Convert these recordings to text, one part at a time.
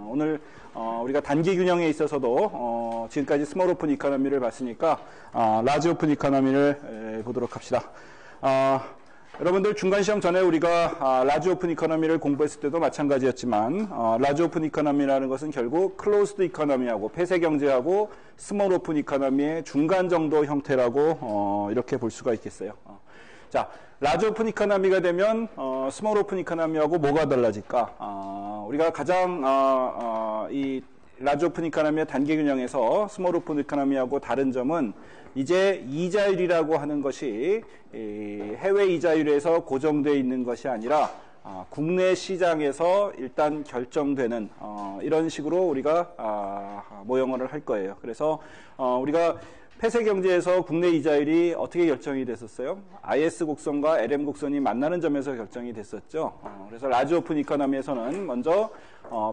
오늘 우리가 단기 균형에 있어서도 지금까지 스몰 오픈 이코노미를 봤으니까 라지 오픈 이코노미를 보도록 합시다. 여러분들 중간 시험 전에 우리가 라지 오픈 이코노미를 공부했을 때도 마찬가지였지만 라지 오픈 이코노미라는 것은 결국 클로즈드 이코노미하고 폐쇄 경제하고 스몰 오픈 이코노미의 중간 정도 형태라고 이렇게 볼 수가 있겠어요. 자, 라지 오픈 이코노미가 되면 스몰 오픈 이코노미하고 뭐가 달라질까? 우리가 가장 이 라지 오픈 이코노미의 단기 균형에서 스몰 오픈 이코노미하고 다른 점은 이제 이자율이라고 하는 것이 해외 이자율에서 고정되어 있는 것이 아니라 국내 시장에서 일단 결정되는 이런 식으로 우리가 모형을 할 거예요. 그래서 우리가 폐쇄 경제에서 국내 이자율이 어떻게 결정이 됐었어요? IS 곡선과 LM 곡선이 만나는 점에서 결정이 됐었죠. 그래서 라지 오픈 이코노미에서는 먼저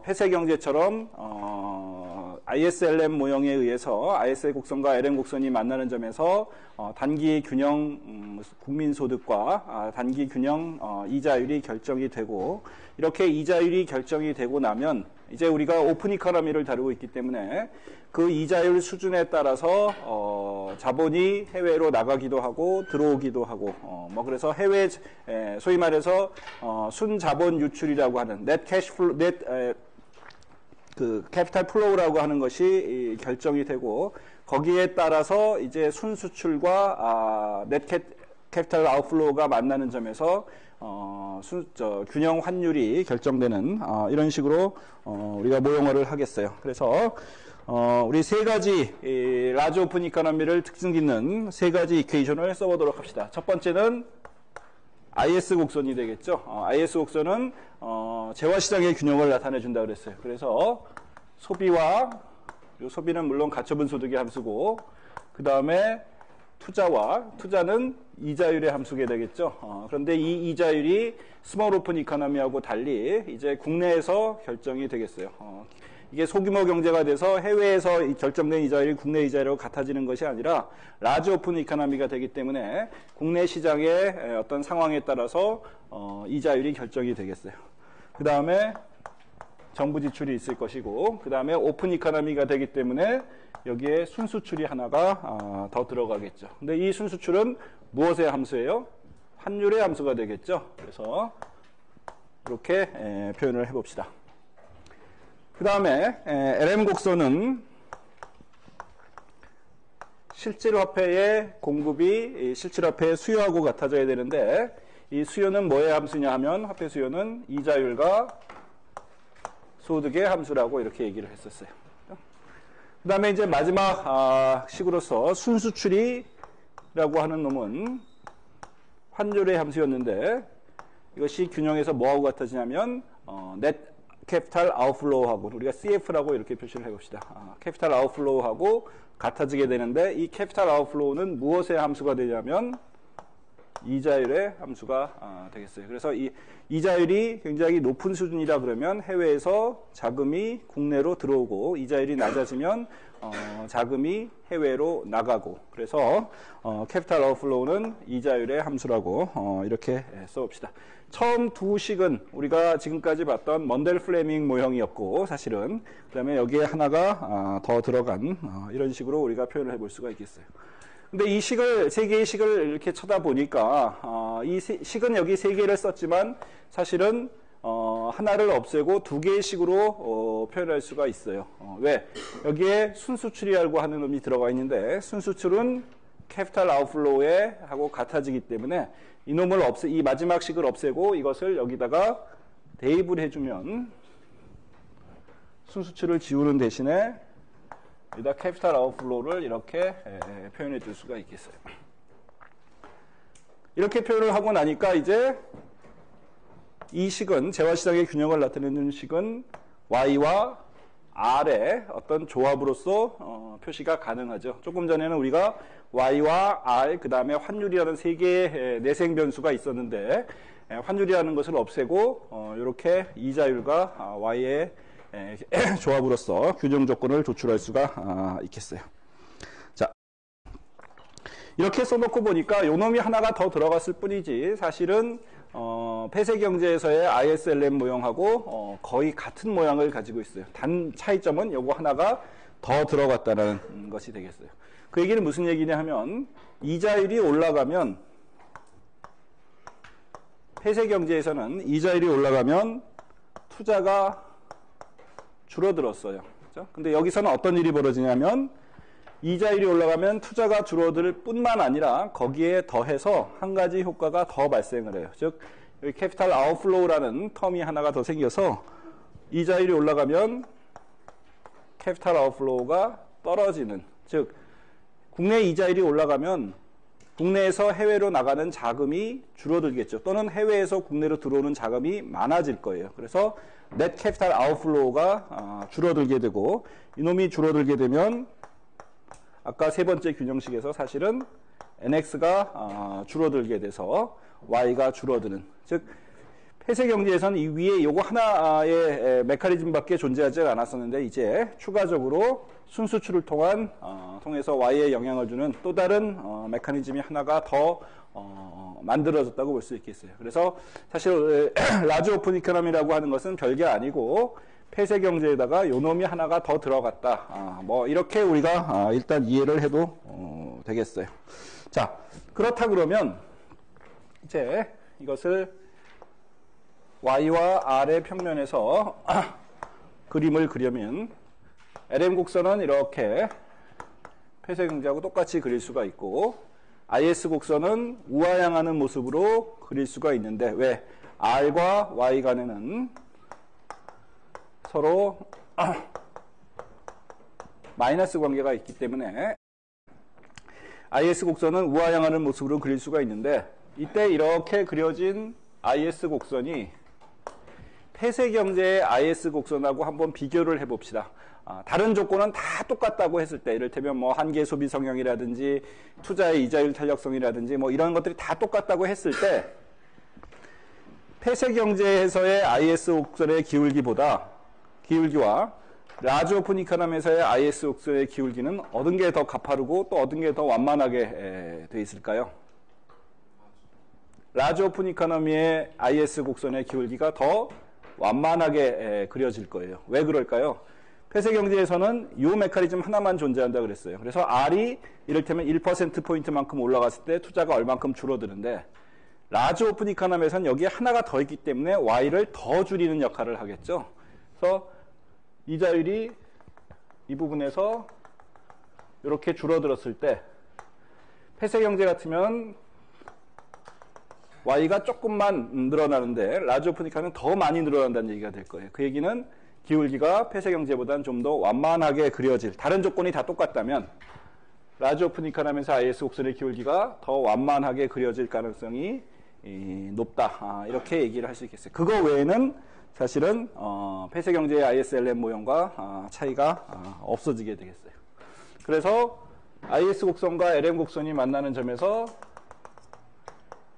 폐쇄 경제처럼 ISLM 모형에 의해서 IS 곡선과 LM 곡선이 만나는 점에서 단기 균형 국민소득과 단기 균형 이자율이 결정이 되고, 이렇게 이자율이 결정이 되고 나면 이제 우리가 오픈 이코노미를 다루고 있기 때문에 그 이자율 수준에 따라서 자본이 해외로 나가기도 하고 들어오기도 하고 그래서 해외 소위 말해서 순자본 유출이라고 하는 넷 캐시 플로 그 캐피탈 플로우라고 하는 것이 결정이 되고, 거기에 따라서 이제 순수출과 넷 캐피탈 아웃플로우가 만나는 점에서 균형 환율이 결정되는 이런 식으로 우리가 모형화를 하겠어요. 그래서 우리 세 가지 라지 오픈 이코노미를 특징 짓는 세 가지 이퀘이션을 써보도록 합시다. 첫 번째는 IS 곡선이 되겠죠. IS 곡선은 재화시장의 균형을 나타내 준다 그랬어요. 그래서 소비와, 소비는 물론 가처분 소득의 함수고, 그 다음에 투자는 이자율의 함수게 되겠죠. 그런데 이 이자율이 스몰 오픈 이코노미하고 달리 이제 국내에서 결정이 되겠어요. 이게 소규모 경제가 돼서 해외에서 결정된 이자율이 국내 이자율하고 같아지는 것이 아니라 라지 오픈 이코노미가 되기 때문에 국내 시장의 어떤 상황에 따라서 이자율이 결정이 되겠어요. 그 다음에 정부 지출이 있을 것이고, 그 다음에 오픈 이코노미가 되기 때문에 여기에 순수출이 하나가 더 들어가겠죠. 근데 이 순수출은 무엇의 함수예요? 환율의 함수가 되겠죠. 그래서 이렇게 표현을 해봅시다. 그 다음에 LM 곡선은 실질 화폐의 공급이 실질 화폐의 수요하고 같아져야 되는데, 이 수요는 뭐의 함수냐 하면 화폐 수요는 이자율과 소득의 함수라고 이렇게 얘기를 했었어요. 그 다음에 이제 마지막 식으로서 순수출이라고 하는 놈은 환율의 함수였는데, 이것이 균형에서 뭐하고 같아지냐면 넷 캐피탈 아웃플로우하고, 우리가 CF라고 이렇게 표시를 해봅시다. 캐피탈 아웃플로우하고 같아지게 되는데, 이 캐피탈 아웃플로우는 무엇의 함수가 되냐면 이자율의 함수가 되겠어요. 그래서 이 이자율이 굉장히 높은 수준이라 그러면 해외에서 자금이 국내로 들어오고, 이자율이 낮아지면 자금이 해외로 나가고, 그래서 캐피탈 아웃플로우는 이자율의 함수라고 이렇게 써봅시다. 처음 두 식은 우리가 지금까지 봤던 먼델 플레밍 모형이었고, 사실은 그 다음에 여기에 하나가 더 들어간 이런 식으로 우리가 표현을 해볼 수가 있겠어요. 근데 이 식을, 세 개의 식을 이렇게 쳐다보니까, 이 식은 여기 세 개를 썼지만, 사실은, 하나를 없애고 두 개의 식으로, 표현할 수가 있어요. 왜? 여기에 순수출이라고 하는 놈이 들어가 있는데, 순수출은 캐피탈 아웃플로우에 하고 같아지기 때문에, 이놈을 이 마지막 식을 없애고 이것을 여기다가 대입을 해주면, 순수출을 지우는 대신에, 여기다 캐피탈 아웃플로우를 이렇게 표현해 줄 수가 있겠어요. 이렇게 표현을 하고 나니까 이제 이 식은, 재화시장의 균형을 나타내는 식은 Y와 R의 어떤 조합으로서 표시가 가능하죠. 조금 전에는 우리가 Y와 R, 그 다음에 환율이라는 세 개의 내생 변수가 있었는데, 환율이라는 것을 없애고 이렇게 이자율과 Y의 조합으로서 균형 조건을 도출할 수가 있겠어요. 자, 이렇게 써놓고 보니까 요놈이 하나가 더 들어갔을 뿐이지, 사실은 폐쇄 경제에서의 ISLM 모형하고 거의 같은 모양을 가지고 있어요. 단 차이점은 요거 하나가 더 들어갔다는 것이 되겠어요. 그 얘기는 무슨 얘기냐 하면 이자율이 올라가면 폐쇄 경제에서는 이자율이 올라가면 투자가 줄어들었어요. 그렇죠? 근데 여기서는 어떤 일이 벌어지냐면 이자율이 올라가면 투자가 줄어들 뿐만 아니라 거기에 더해서 한 가지 효과가 더 발생을 해요. 즉 여기 캐피탈 아웃플로우라는 텀이 하나가 더 생겨서 이자율이 올라가면 캐피탈 아웃플로우가 떨어지는, 즉 국내 이자율이 올라가면 국내에서 해외로 나가는 자금이 줄어들겠죠. 또는 해외에서 국내로 들어오는 자금이 많아질 거예요. 그래서 넷 캐피탈 아웃플로우가 줄어들게 되고, 이놈이 줄어들게 되면 아까 세 번째 균형식에서 사실은 NX가 줄어들게 돼서 Y가 줄어드는, 즉 폐쇄 경제에서는 이 위에 요거 하나의 메커니즘밖에 존재하지 않았었는데 이제 추가적으로 순수출을 통해서 Y에 영향을 주는 또 다른 메커니즘이 하나가 더 만들어졌다고 볼 수 있겠어요. 그래서 사실 라지 오픈 이코노미라고 하는 것은 별게 아니고 폐쇄 경제에다가 요 놈이 하나가 더 들어갔다. 뭐 이렇게 우리가 일단 이해를 해도 되겠어요. 자, 그렇다 그러면 이제 이것을 Y와 R의 평면에서 그림을 그려면 LM 곡선은 이렇게 폐쇄 경제하고 똑같이 그릴 수가 있고 IS 곡선은 우하향하는 모습으로 그릴 수가 있는데, 왜? R과 Y 간에는 서로 마이너스 관계가 있기 때문에 IS 곡선은 우하향하는 모습으로 그릴 수가 있는데, 이때 이렇게 그려진 IS 곡선이 폐쇄 경제의 IS 곡선하고 한번 비교를 해봅시다. 다른 조건은 다 똑같다고 했을 때, 이를테면 뭐 한계 소비 성향이라든지 투자의 이자율 탄력성이라든지 뭐 이런 것들이 다 똑같다고 했을 때, 폐쇄 경제에서의 IS 곡선의 기울기와 라지 오픈 이코노미에서의 IS 곡선의 기울기는 어떤 게 더 가파르고 또 어떤 게 더 완만하게 돼 있을까요? 라지 오픈 이코노미의 IS 곡선의 기울기가 더 완만하게 그려질 거예요. 왜 그럴까요? 폐쇄 경제에서는 이 메커니즘 하나만 존재한다 그랬어요. 그래서 R이 이를테면 1%포인트만큼 올라갔을 때 투자가 얼만큼 줄어드는데, 라지 오픈 이코노미에서는 여기에 하나가 더 있기 때문에 Y를 더 줄이는 역할을 하겠죠. 그래서 이자율이 이 부분에서 이렇게 줄어들었을 때, 폐쇄 경제 같으면 Y가 조금만 늘어나는데 라지 오픈 이코노미는 더 많이 늘어난다는 얘기가 될 거예요. 그 얘기는 기울기가 폐쇄 경제보다는 좀 더 완만하게 그려질, 다른 조건이 다 똑같다면 라지 오픈 이코노미에서 IS 곡선의 기울기가 더 완만하게 그려질 가능성이 높다. 이렇게 얘기를 할 수 있겠어요. 그거 외에는 사실은 폐쇄 경제의 ISLM 모형과 차이가 없어지게 되겠어요. 그래서 IS 곡선과 LM 곡선이 만나는 점에서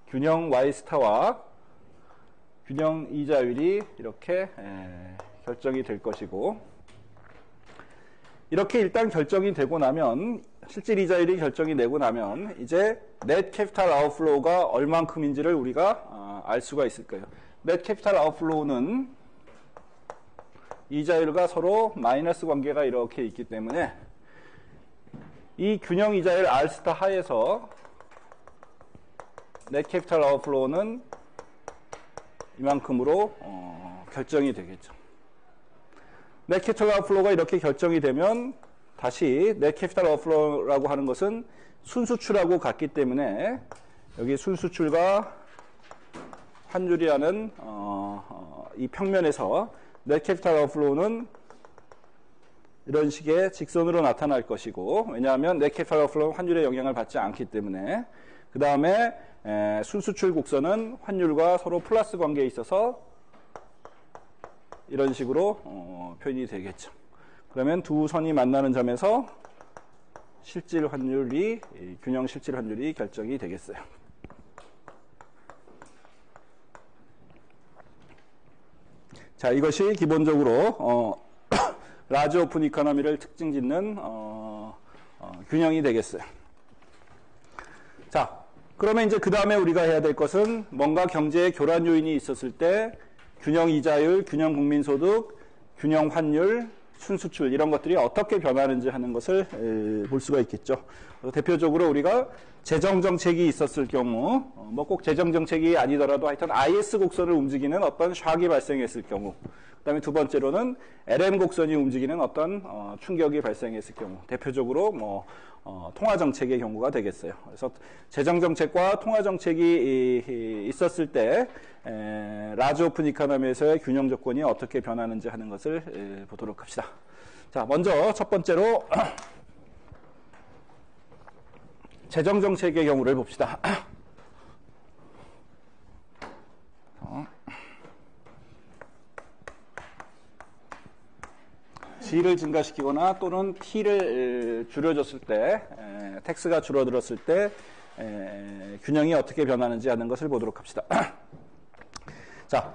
균형 Y 스타와 균형 이자율이 이렇게 결정이 될 것이고, 이렇게 일단 결정이 되고 나면, 실질 이자율이 결정이 되고 나면 이제 넷 캐피탈 아웃플로우가 얼만큼인지를 우리가 알 수가 있을 거예요. 넷 캐피탈 아웃플로우는 이자율과 서로 마이너스 관계가 이렇게 있기 때문에 이 균형 이자율 R 스타 하에서 넷 캐피탈 아웃플로우는 이만큼으로 결정이 되겠죠. 넷 캐피탈 아웃플로우가 이렇게 결정이 되면 다시 넷 캐피탈 아웃플로우라고 하는 것은 순수출하고 같기 때문에 여기 순수출과 환율이라는 이 평면에서 넷 캐피탈 아웃플로우는 이런 식의 직선으로 나타날 것이고, 왜냐하면 넷 캐피탈 아웃플로우는 환율의 영향을 받지 않기 때문에, 그 다음에 순수출 곡선은 환율과 서로 플러스 관계에 있어서 이런 식으로 표현이 되겠죠. 그러면 두 선이 만나는 점에서 실질 환율이, 균형 실질 환율이 결정이 되겠어요. 자, 이것이 기본적으로 라지 오픈 이코노미를 특징 짓는 균형이 되겠어요. 자, 그러면 이제 그 다음에 우리가 해야 될 것은 뭔가 경제에 교란 요인이 있었을 때 균형 이자율, 균형 국민소득, 균형 환율, 순수출 이런 것들이 어떻게 변하는지 하는 것을 볼 수가 있겠죠. 대표적으로 우리가 재정정책이 있었을 경우, 뭐 꼭 재정정책이 아니더라도 하여튼 IS 곡선을 움직이는 어떤 샥이 발생했을 경우, 그 다음에 두 번째로는 LM 곡선이 움직이는 어떤 충격이 발생했을 경우, 대표적으로 뭐 통화정책의 경우가 되겠어요. 그래서 재정정책과 통화정책이 있었을 때 라지 오픈 이코노미에서의 균형 조건이 어떻게 변하는지 하는 것을 보도록 합시다. 자, 먼저 첫 번째로 재정정책의 경우를 봅시다. G를 증가시키거나 또는 T를 줄여줬을 때, 텍스가 줄어들었을 때 균형이 어떻게 변하는지 하는 것을 보도록 합시다. 자,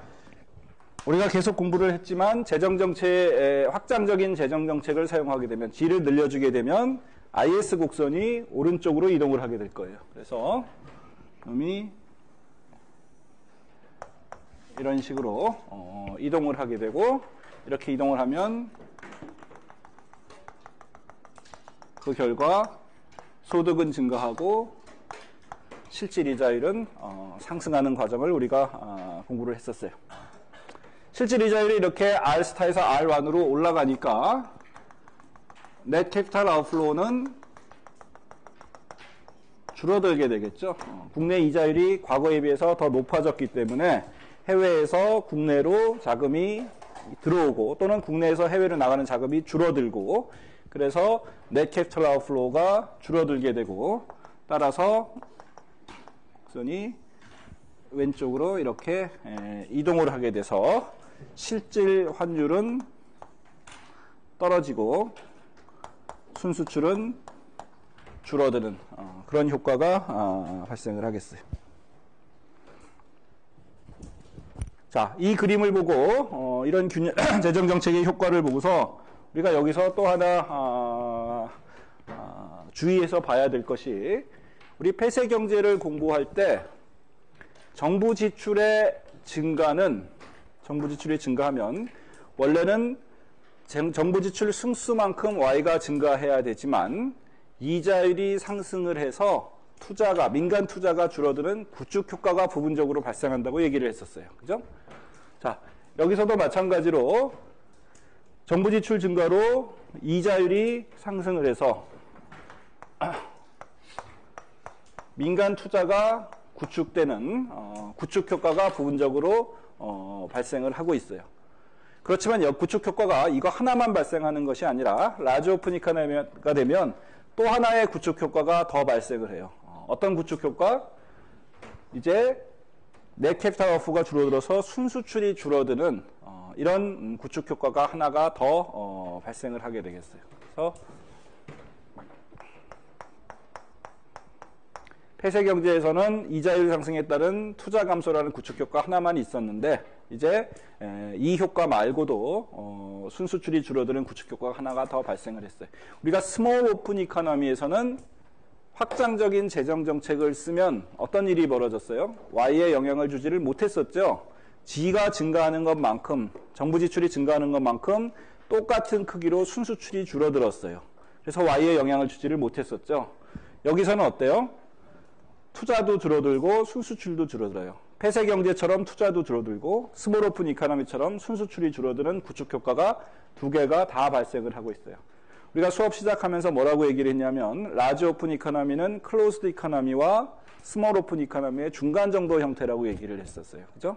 우리가 계속 공부를 했지만 확장적인 재정정책을 사용하게 되면 G를 늘려주게 되면 IS 곡선이 오른쪽으로 이동을 하게 될 거예요. 그래서 이런 식으로 이동을 하게 되고, 이렇게 이동을 하면 그 결과 소득은 증가하고 실질 이자율은 상승하는 과정을 우리가 공부를 했었어요. 실질 이자율이 이렇게 R스타에서 R1으로 올라가니까 넷 캐피탈 아웃플로우는 줄어들게 되겠죠. 국내 이자율이 과거에 비해서 더 높아졌기 때문에 해외에서 국내로 자금이 들어오고 또는 국내에서 해외로 나가는 자금이 줄어들고, 그래서 넷 캐피탈 아웃플로우가 줄어들게 되고, 따라서 곡선이 왼쪽으로 이렇게 이동을 하게 돼서 실질 환율은 떨어지고 순수출은 줄어드는 그런 효과가 발생을 하겠어요. 자, 이 그림을 보고 이런 재정정책의 효과를 보고서 우리가 여기서 또 하나 주의해서 봐야 될 것이, 우리 폐쇄경제를 공부할 때 정부 지출이 증가하면 원래는 정부 지출 승수만큼 Y가 증가해야 되지만 이자율이 상승을 해서 민간 투자가 줄어드는 구축 효과가 부분적으로 발생한다고 얘기를 했었어요. 그죠? 자, 여기서도 마찬가지로 정부 지출 증가로 이자율이 상승을 해서 민간 투자가 구축되는 구축 효과가 부분적으로 발생을 하고 있어요. 그렇지만 구축 효과가 이거 하나만 발생하는 것이 아니라 라지 오픈 이코노미가 되면 또 하나의 구축 효과가 더 발생을 해요. 어떤 구축 효과? 이제 넷 캐피탈 아웃플로우가 줄어들어서 순수출이 줄어드는 이런 구축 효과가 하나가 더 발생을 하게 되겠어요. 그래서 폐쇄 경제에서는 이자율 상승에 따른 투자 감소라는 구축 효과 하나만 있었는데, 이제 이 효과 말고도 순수출이 줄어드는 구축 효과가 하나가 더 발생을 했어요. 우리가 스몰 오픈 이코노미에서는 확장적인 재정 정책을 쓰면 어떤 일이 벌어졌어요? Y에 영향을 주지를 못했었죠. G가 증가하는 것만큼, 정부 지출이 증가하는 것만큼 똑같은 크기로 순수출이 줄어들었어요. 그래서 Y에 영향을 주지를 못했었죠. 여기서는 어때요? 투자도 줄어들고 순수출도 줄어들어요. 폐쇄 경제처럼 투자도 줄어들고 스몰 오픈 이코노미처럼 순수출이 줄어드는 구축 효과가 두 개가 다 발생을 하고 있어요. 우리가 수업 시작하면서 뭐라고 얘기를 했냐면, 라지 오픈 이코노미는 클로즈드 이코노미와 스몰 오픈 이코노미의 중간 정도 형태라고 얘기를 했었어요. 그죠?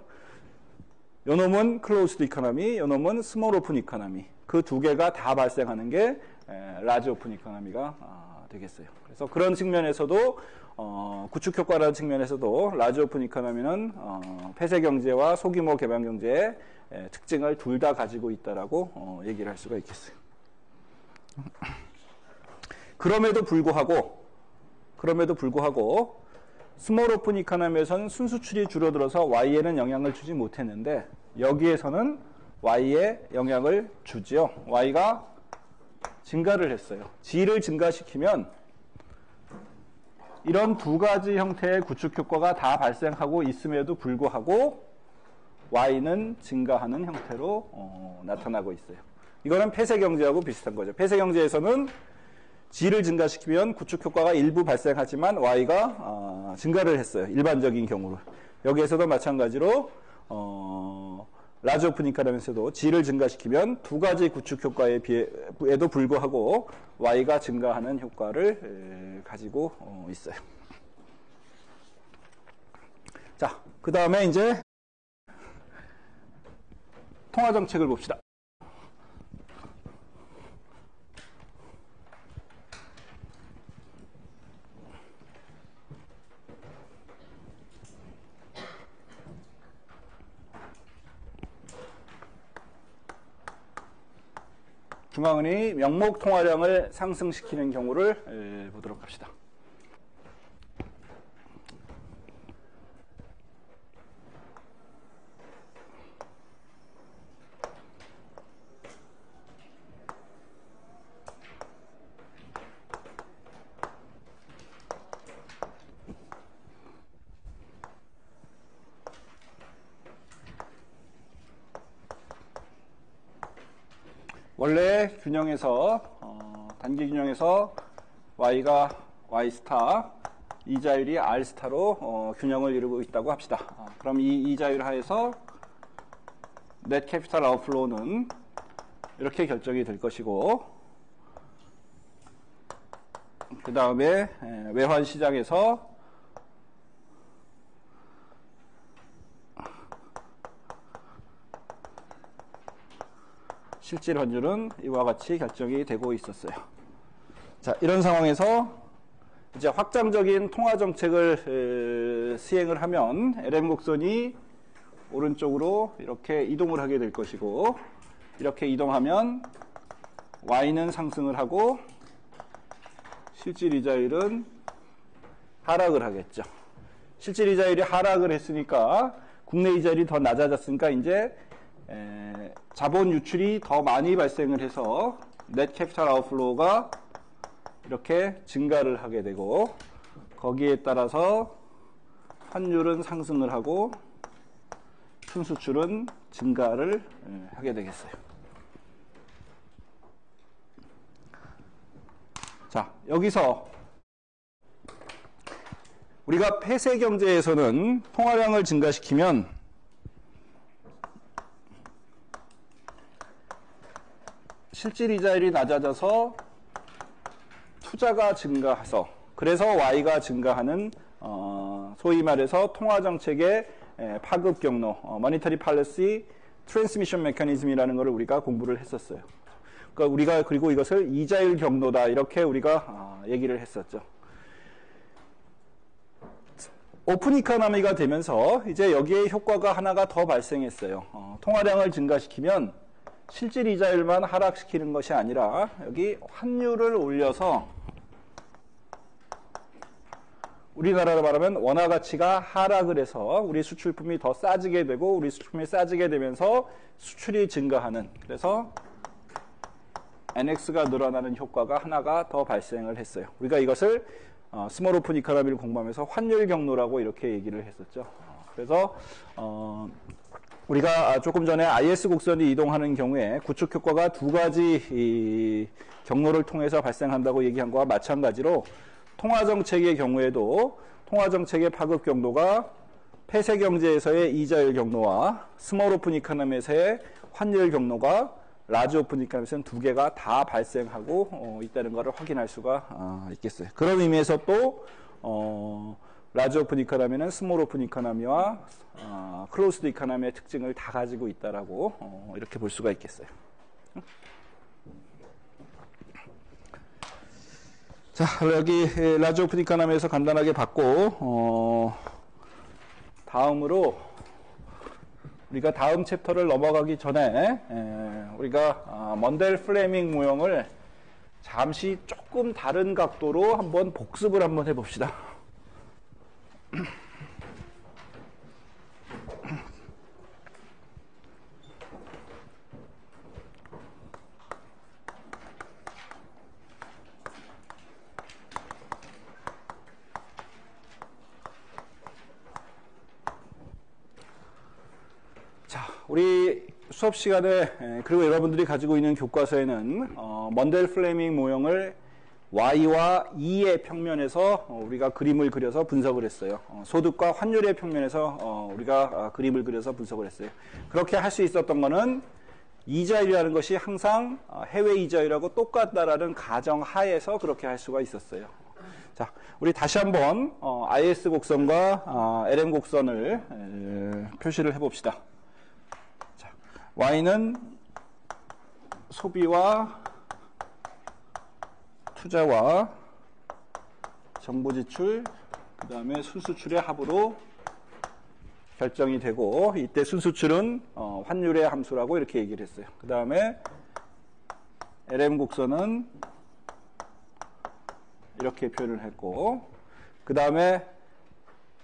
요놈은 클로즈드 이코노미, 요놈은 스몰 오픈 이코노미. 그 두 개가 다 발생하는 게 라지 오픈 이코노미가 되겠어요. 그래서 그런 측면에서도 구축 효과라는 측면에서도 라지 오픈 이코노미는 폐쇄 경제와 소규모 개방 경제의 특징을 둘 다 가지고 있다라고 얘기를 할 수가 있겠어요. 그럼에도 불구하고 스몰 오픈 이코노미에서는 순수출이 줄어들어서 Y에는 영향을 주지 못했는데, 여기에서는 Y에 영향을 주지요. Y가 증가를 했어요. G를 증가시키면 이런 두 가지 형태의 구축 효과가 다 발생하고 있음에도 불구하고 y는 증가하는 형태로 나타나고 있어요. 이거는 폐쇄 경제하고 비슷한 거죠. 폐쇄 경제에서는 g를 증가시키면 구축 효과가 일부 발생하지만 y가 증가를 했어요. 일반적인 경우로. 여기에서도 마찬가지로 라지 오픈 인카렘에서도 g를 증가시키면 두 가지 구축 효과에도 불구하고 y가 증가하는 효과를 가지고 있어요. 자, 그 다음에 이제 통화 정책을 봅시다. 중앙은행이 명목 통화량을 상승시키는 경우를 보도록 합시다. 원래 균형에서 단기 균형에서 y가 y 스타, 이자율이 r 스타로 균형을 이루고 있다고 합시다. 그럼 이 이자율 하에서 net capital outflow는 이렇게 결정이 될 것이고, 그 다음에 외환 시장에서 실질 환율은 이와 같이 결정이 되고 있었어요. 자, 이런 상황에서 이제 확장적인 통화 정책을 시행을 하면 LM 곡선이 오른쪽으로 이렇게 이동을 하게 될 것이고, 이렇게 이동하면 Y는 상승을 하고 실질 이자율은 하락을 하겠죠. 실질 이자율이 하락을 했으니까 국내 이자율이 더 낮아졌으니까 이제 자본 유출이 더 많이 발생을 해서 net capital outflow가 이렇게 증가를 하게 되고, 거기에 따라서 환율은 상승을 하고 순수출은 증가를 하게 되겠어요. 자, 여기서 우리가 폐쇄 경제에서는 통화량을 증가시키면 실질 이자율이 낮아져서 투자가 증가해서, 그래서 Y가 증가하는 소위 말해서 통화정책의 파급 경로, Monetary Policy Transmission Mechanism이라는 것을 우리가 공부를 했었어요. 그러니까 우리가 그리고 이것을 이자율 경로다 이렇게 우리가 얘기를 했었죠. 오픈 이코노미가 되면서 이제 여기에 효과가 하나가 더 발생했어요. 통화량을 증가시키면 실질 이자율만 하락시키는 것이 아니라 여기 환율을 올려서 우리나라로 말하면 원화 가치가 하락을 해서 우리 수출품이 더 싸지게 되고, 우리 수출품이 싸지게 되면서 수출이 증가하는, 그래서 NX가 늘어나는 효과가 하나가 더 발생을 했어요. 우리가 이것을 스몰 오픈 이코노미를 공부하면서 환율 경로라고 이렇게 얘기를 했었죠. 그래서 우리가 조금 전에 IS 곡선이 이동하는 경우에 구축 효과가 두 가지 경로를 통해서 발생한다고 얘기한 거와 마찬가지로 통화정책의 경우에도 통화정책의 파급 경로가 폐쇄 경제에서의 이자율 경로와 스몰 오픈 이코노미에서의 환율 경로가 라지 오픈 이코노미에서는 두 개가 다 발생하고 있다는 것을 확인할 수가 있겠어요. 그런 의미에서 또 라지 오픈 이코노미는 스몰 오픈 이코노미와 클로스드 이코노미의 특징을 다 가지고 있다라고 이렇게 볼 수가 있겠어요. 자, 여기 라지 오픈 이코노미에서 간단하게 봤고, 다음으로 우리가 다음 챕터를 넘어가기 전에 우리가 먼델 플레밍 모형을 잠시 조금 다른 각도로 한번 복습을 한번 해봅시다. 우리 수업 시간에 그리고 여러분들이 가지고 있는 교과서에는 먼델 플레밍 모형을 Y와 E의 평면에서 우리가 그림을 그려서 분석을 했어요. 소득과 환율의 평면에서 우리가 그림을 그려서 분석을 했어요. 그렇게 할 수 있었던 거는 이자율이라는 것이 항상 해외 이자율하고 똑같다라는 가정 하에서 그렇게 할 수가 있었어요. 자, 우리 다시 한번 IS 곡선과 LM 곡선을 표시를 해봅시다. 자, Y는 소비와 투자와 정부 지출, 그 다음에 순수출의 합으로 결정이 되고, 이때 순수출은 환율의 함수라고 이렇게 얘기를 했어요. 그 다음에 LM 곡선은 이렇게 표현을 했고, 그 다음에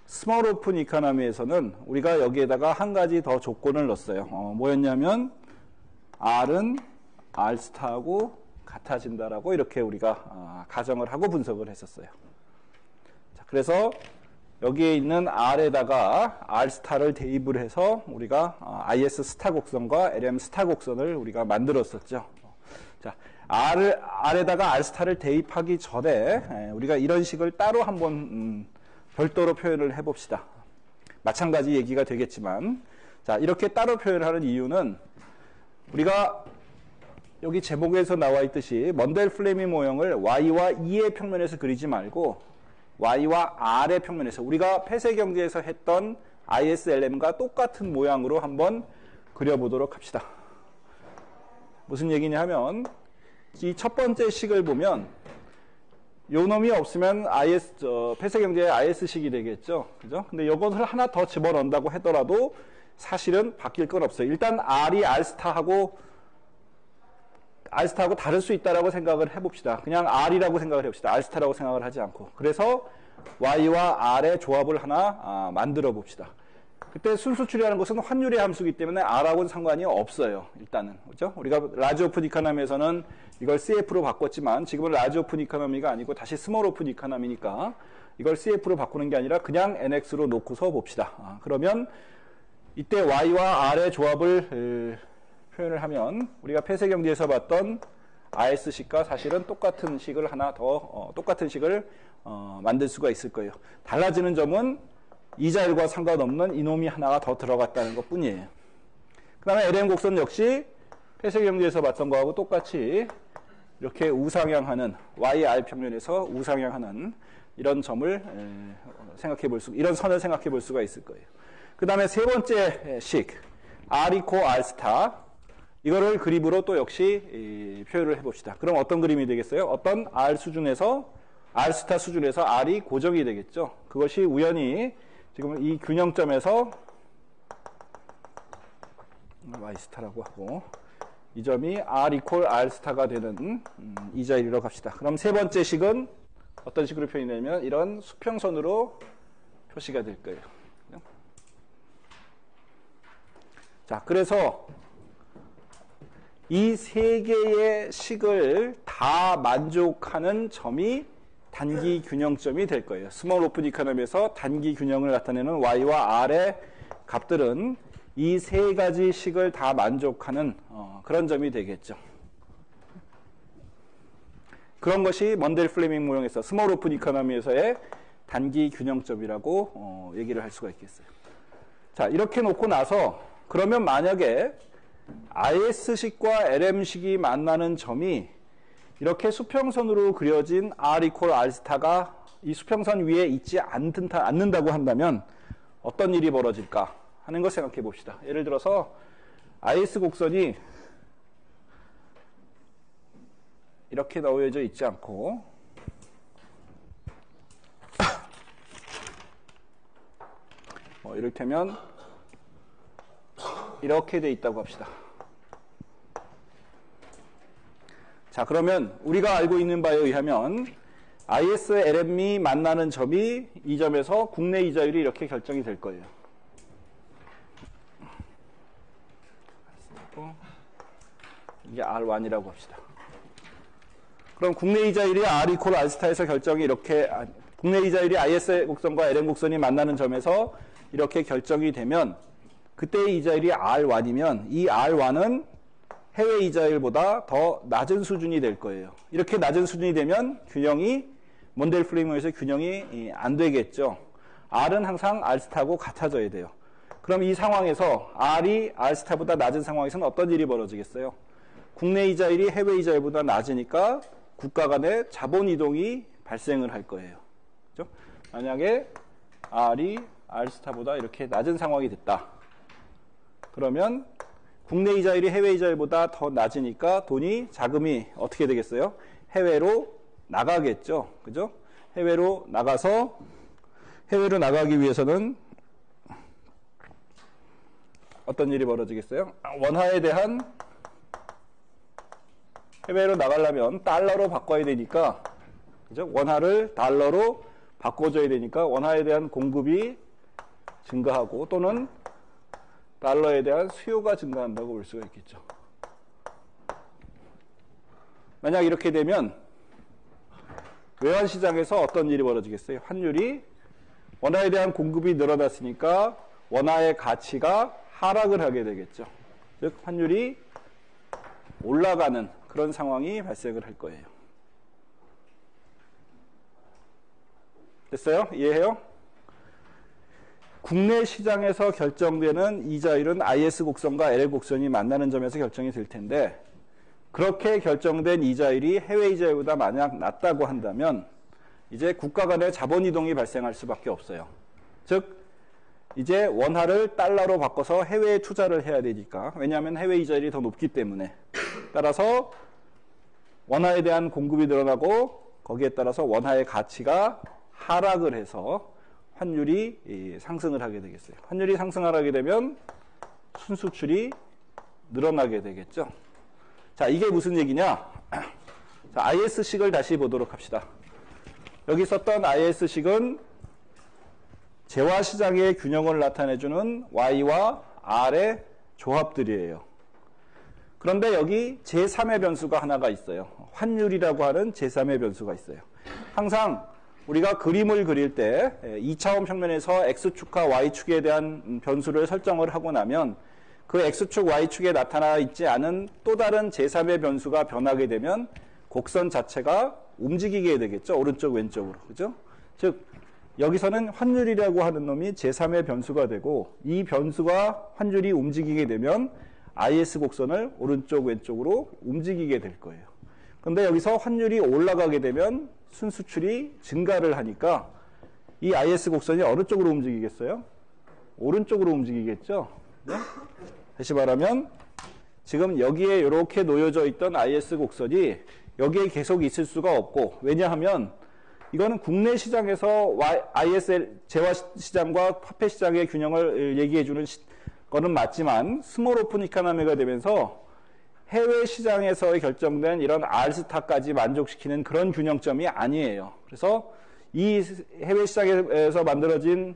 스몰 오픈 이코노미에서는 우리가 여기에다가 한 가지 더 조건을 넣었어요. 뭐였냐면 R은 R스타하고 같아진다라고 이렇게 우리가 가정을 하고 분석을 했었어요. 자, 그래서 여기에 있는 R에다가 R스타를 대입을 해서 우리가 IS 스타 곡선과 LM 스타 곡선을 우리가 만들었었죠. 자, R에다가 R스타를 대입하기 전에 우리가 이런 식을 따로 한번 별도로 표현을 해봅시다. 마찬가지 얘기가 되겠지만, 자, 이렇게 따로 표현하는 이유는 우리가 여기 제목에서 나와 있듯이 먼델 플레밍 모형을 Y와 E의 평면에서 그리지 말고 Y와 R의 평면에서 우리가 폐쇄 경제에서 했던 ISLM과 똑같은 모양으로 한번 그려보도록 합시다. 무슨 얘기냐 하면 이 첫 번째 식을 보면 요 놈이 없으면 폐쇄 경제의 IS식이 되겠죠. 그죠? 근데 이것을 하나 더 집어넣는다고 하더라도 사실은 바뀔 건 없어요. 일단 R이 R스타하고 다를 수 있다라고 생각을 해봅시다. 그냥 R이라고 생각을 해봅시다. R스타라고 생각을 하지 않고. 그래서 Y와 R의 조합을 하나 만들어 봅시다. 그때 순수출이라는 것은 환율의 함수이기 때문에 R하고는 상관이 없어요. 일단은. 그렇죠? 우리가 라지 오픈 이코노미에서는 이걸 CF로 바꿨지만 지금은 라지 오픈 이코노미가 아니고 다시 스몰 오픈 이코노미니까 이걸 CF로 바꾸는 게 아니라 그냥 NX로 놓고서 봅시다. 그러면 이때 Y와 R의 조합을 표현을 하면 우리가 폐쇄 경제에서 봤던 IS식과 사실은 똑같은 식을 하나 더 똑같은 식을 만들 수가 있을 거예요. 달라지는 점은 이자율과 상관없는 이놈이 하나가 더 들어갔다는 것 뿐이에요. 그 다음에 LM 곡선 역시 폐쇄 경제에서 봤던 거하고 똑같이 이렇게 우상향하는 YR 평면에서 우상향하는 이런 점을 이런 선을 생각해 볼 수가 있을 거예요. 그 다음에 세 번째 식 R 이코 R 스타, 이거를 그림으로 또 역시 표현을 해봅시다. 그럼 어떤 그림이 되겠어요? 어떤 R 수준에서 R 스타 수준에서 R이 고정이 되겠죠. 그것이 우연히 지금 이 균형점에서 Y 스타라고 하고 이 점이 R 이퀄 R 스타가 되는 이자율이라고 합시다. 그럼 세 번째 식은 어떤 식으로 표현이 되냐면 이런 수평선으로 표시가 될 거예요. 자, 그래서 이 세 개의 식을 다 만족하는 점이 단기 균형점이 될 거예요. 스몰 오픈 이코노미에서 단기 균형을 나타내는 Y와 R의 값들은 이 세 가지 식을 다 만족하는 그런 점이 되겠죠. 그런 것이 먼델 플레밍 모형에서 스몰 오픈 이코노미에서의 단기 균형점이라고 얘기를 할 수가 있겠어요. 자, 이렇게 놓고 나서 그러면 만약에 IS식과 LM식이 만나는 점이 이렇게 수평선으로 그려진 R 이퀄 R 스타가 이 수평선 위에 있지 않는다고 한다면 어떤 일이 벌어질까 하는 걸 생각해 봅시다. 예를 들어서 IS 곡선이 이렇게 놓여져 있지 않고 이를테면 이렇게 돼 있다고 합시다. 자, 그러면 우리가 알고 있는 바에 의하면 IS, LM이 만나는 점이 이 점에서 국내 이자율이 이렇게 결정이 될 거예요. 이게 R1이라고 합시다. 그럼 국내 이자율이 R 이퀄 R 스타에서 결정이 이렇게 국내 이자율이 IS 곡선과 LM 곡선이 만나는 점에서 이렇게 결정이 되면 그때의 이자율이 R1이면 이 R1은 해외 이자율보다 더 낮은 수준이 될 거예요. 이렇게 낮은 수준이 되면 균형이 몬델 프레임워크에서 균형이 안 되겠죠. R은 항상 R스타하고 같아져야 돼요. 그럼 이 상황에서 R이 R스타보다 낮은 상황에서는 어떤 일이 벌어지겠어요? 국내 이자율이 해외 이자율보다 낮으니까 국가 간의 자본 이동이 발생을 할 거예요. 그렇죠? 만약에 R이 R스타보다 이렇게 낮은 상황이 됐다. 그러면 국내 이자율이 해외 이자율보다 더 낮으니까 자금이 어떻게 되겠어요? 해외로 나가겠죠. 그죠? 해외로 나가기 위해서는 어떤 일이 벌어지겠어요? 원화에 대한 해외로 나가려면 달러로 바꿔야 되니까, 그죠? 원화를 달러로 바꿔줘야 되니까 원화에 대한 공급이 증가하고 또는 달러에 대한 수요가 증가한다고 볼 수가 있겠죠. 만약 이렇게 되면 외환시장에서 어떤 일이 벌어지겠어요? 환율이 원화에 대한 공급이 늘어났으니까 원화의 가치가 하락을 하게 되겠죠. 즉 환율이 올라가는 그런 상황이 발생을 할 거예요. 됐어요? 이해해요? 국내 시장에서 결정되는 이자율은 IS 곡선과 LL 곡선이 만나는 점에서 결정이 될 텐데, 그렇게 결정된 이자율이 해외 이자율보다 만약 낮다고 한다면 이제 국가 간의 자본 이동이 발생할 수밖에 없어요. 즉 이제 원화를 달러로 바꿔서 해외에 투자를 해야 되니까, 왜냐하면 해외 이자율이 더 높기 때문에. 따라서 원화에 대한 공급이 늘어나고 거기에 따라서 원화의 가치가 하락을 해서 환율이 상승을 하게 되겠어요. 환율이 상승하게 되면 순수출이 늘어나게 되겠죠. 자, 이게 무슨 얘기냐? 자, IS식을 다시 보도록 합시다. 여기 썼던 IS식은 재화시장의 균형을 나타내주는 Y와 R의 조합들이에요. 그런데 여기 제3의 변수가 하나가 있어요. 환율이라고 하는 제3의 변수가 있어요. 항상 우리가 그림을 그릴 때 2차원 평면에서 X축과 Y축에 대한 변수를 설정을 하고 나면 그 X축, Y축에 나타나 있지 않은 또 다른 제3의 변수가 변하게 되면 곡선 자체가 움직이게 되겠죠. 오른쪽, 왼쪽으로. 그죠? 즉, 여기서는 환율이라고 하는 놈이 제3의 변수가 되고 이 변수가 환율이 움직이게 되면 IS 곡선을 오른쪽, 왼쪽으로 움직이게 될 거예요. 그런데 여기서 환율이 올라가게 되면 순수출이 증가를 하니까 이 IS 곡선이 어느 쪽으로 움직이겠어요? 오른쪽으로 움직이겠죠? 네? 다시 말하면 지금 여기에 이렇게 놓여져 있던 IS 곡선이 여기에 계속 있을 수가 없고, 왜냐하면 이거는 국내 시장에서 ISL 재화시장과 화폐시장의 균형을 얘기해주는 거는 맞지만 스몰 오픈 이코노미가 되면서 해외 시장에서 결정된 이런 R스타까지 만족시키는 그런 균형점이 아니에요. 그래서 이 해외 시장에서 만들어진